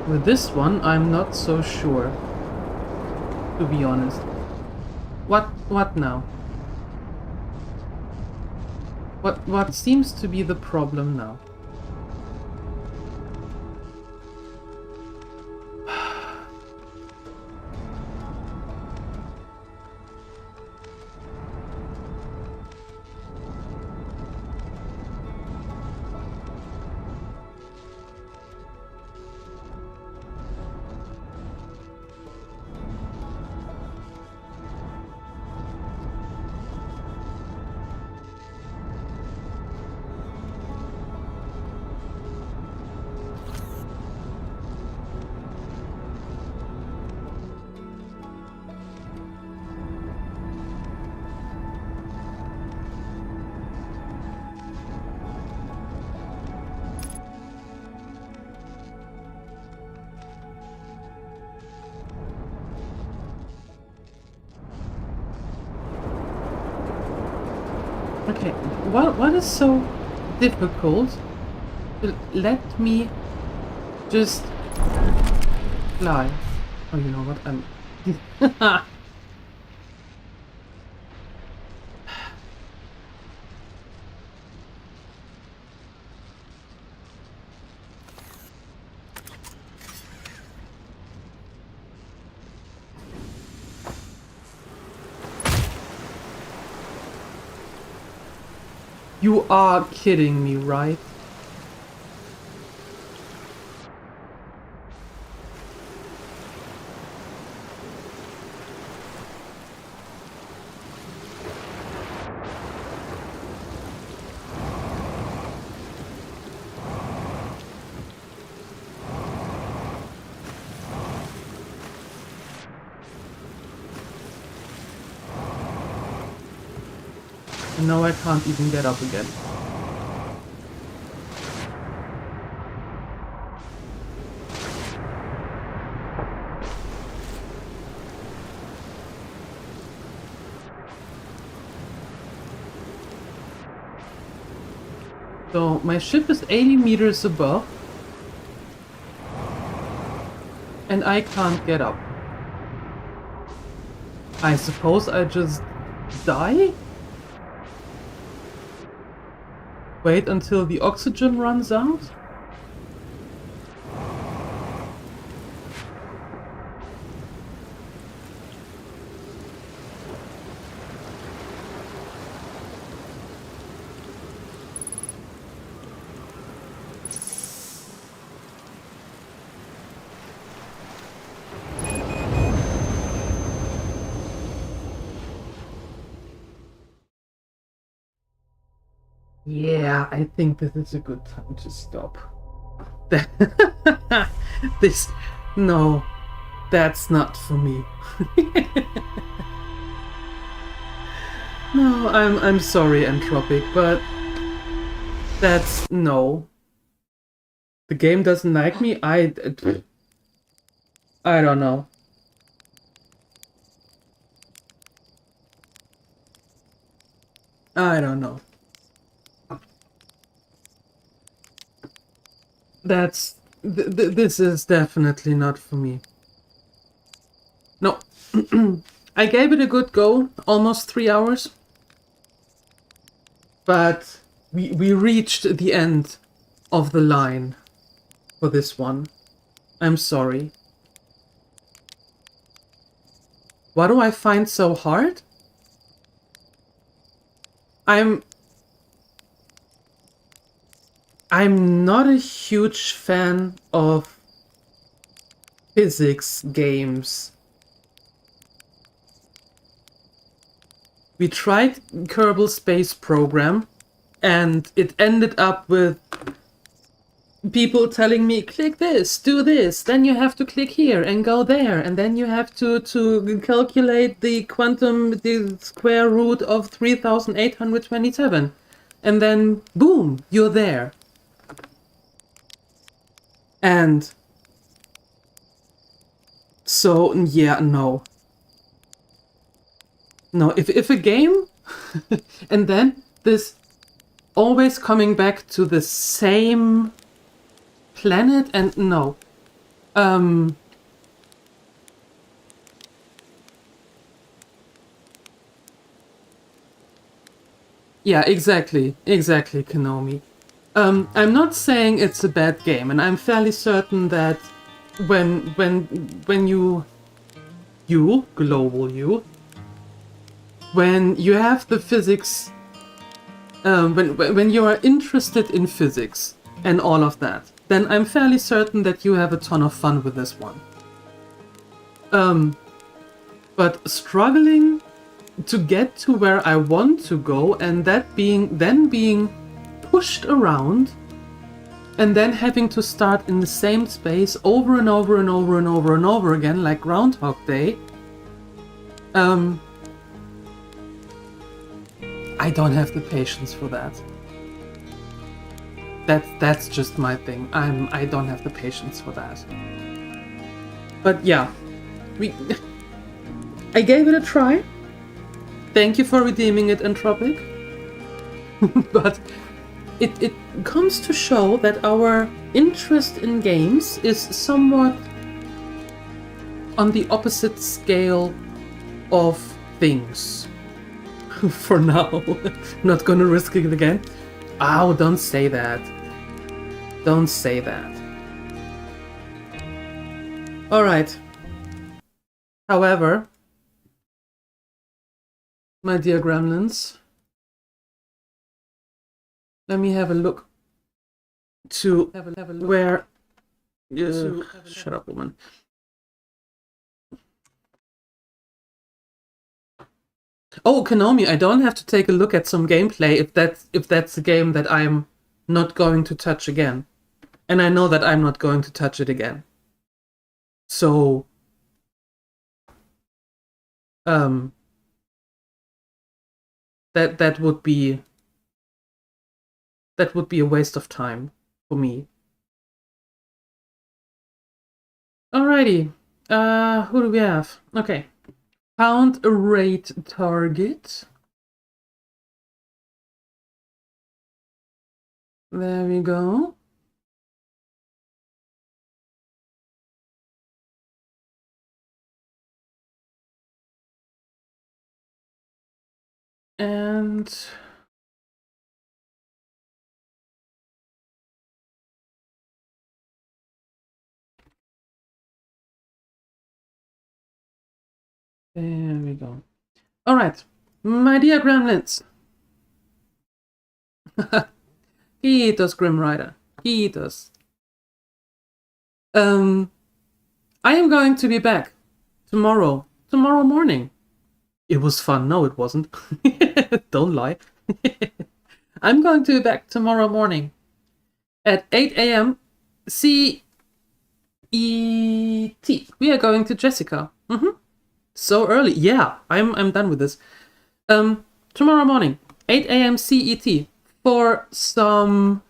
With this one, I'm not so sure, to be honest. What now? What seems to be the problem now? Okay, what is so difficult? Let me just fly. Oh, you know what? I'm. You are kidding me, right? And now I can't even get up again. So my ship is 80 meters above. And I can't get up. I suppose I just die? Wait until the oxygen runs out? Yeah, I think this is a good time to stop. This... No, that's not for me. No, I'm sorry, Entropic, but... That's... no. The game doesn't like me, I don't know. I don't know. That's... this is definitely not for me. No. I gave it a good go, almost 3 hours. But we reached the end of the line for this one. I'm sorry. What do I find so hard? I'm not a huge fan of physics games. We tried Kerbal Space Program, and it ended up with people telling me, click this, do this, then you have to click here and go there, and then you have to calculate the square root of 3827. And then, boom, you're there. And so, yeah, no. No, if a game, and then this always coming back to the same planet, and no. Yeah, exactly, Konomi. I'm not saying it's a bad game, and I'm fairly certain that when you, global you, when you have the physics, when you are interested in physics and all of that, then I'm fairly certain that you have a ton of fun with this one. But struggling to get to where I want to go, and that being pushed around, and then having to start in the same space over and over and over and over and over again, like Groundhog Day. I don't have the patience for that. That's just my thing. I don't have the patience for that. But yeah, I gave it a try. Thank you for redeeming it, Entropic. But it comes to show that our interest in games is somewhat on the opposite scale of things. For now. Not gonna risk it again. Oh, don't say that. Don't say that. Alright. However, my dear Gremlins, let me have a look to where... shut up, woman. Oh, Konami, I don't have to take a look at some gameplay if that's a game that I'm not going to touch again. And I know that I'm not going to touch it again. So... that would be a waste of time for me. Alrighty. Who do we have? Okay. Found a raid target. There we go. And there we go. All right, my dear Gremlins. Kiitos, Grim Rider. Kiitos. I am going to be back tomorrow morning. It was fun. No, it wasn't. Don't lie. I'm going to be back tomorrow morning at 8 a.m. CET. We are going to Jessica. So early. Yeah, I'm done with this. Tomorrow morning, 8 a.m. CET for some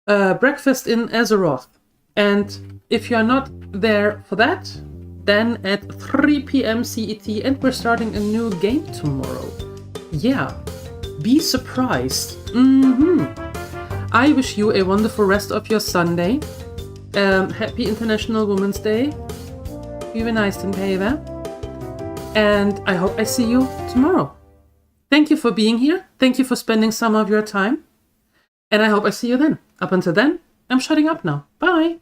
breakfast in Azeroth. And if you're not there for that, then at 3 p.m. CET, and we're starting a new game tomorrow. Yeah, be surprised. I wish you a wonderful rest of your Sunday. Happy International Women's Day. Be nice to Pava. And I hope I see you tomorrow. Thank you for being here. Thank you for spending some of your time. And I hope I see you then. Up until then, I'm shutting up now. Bye.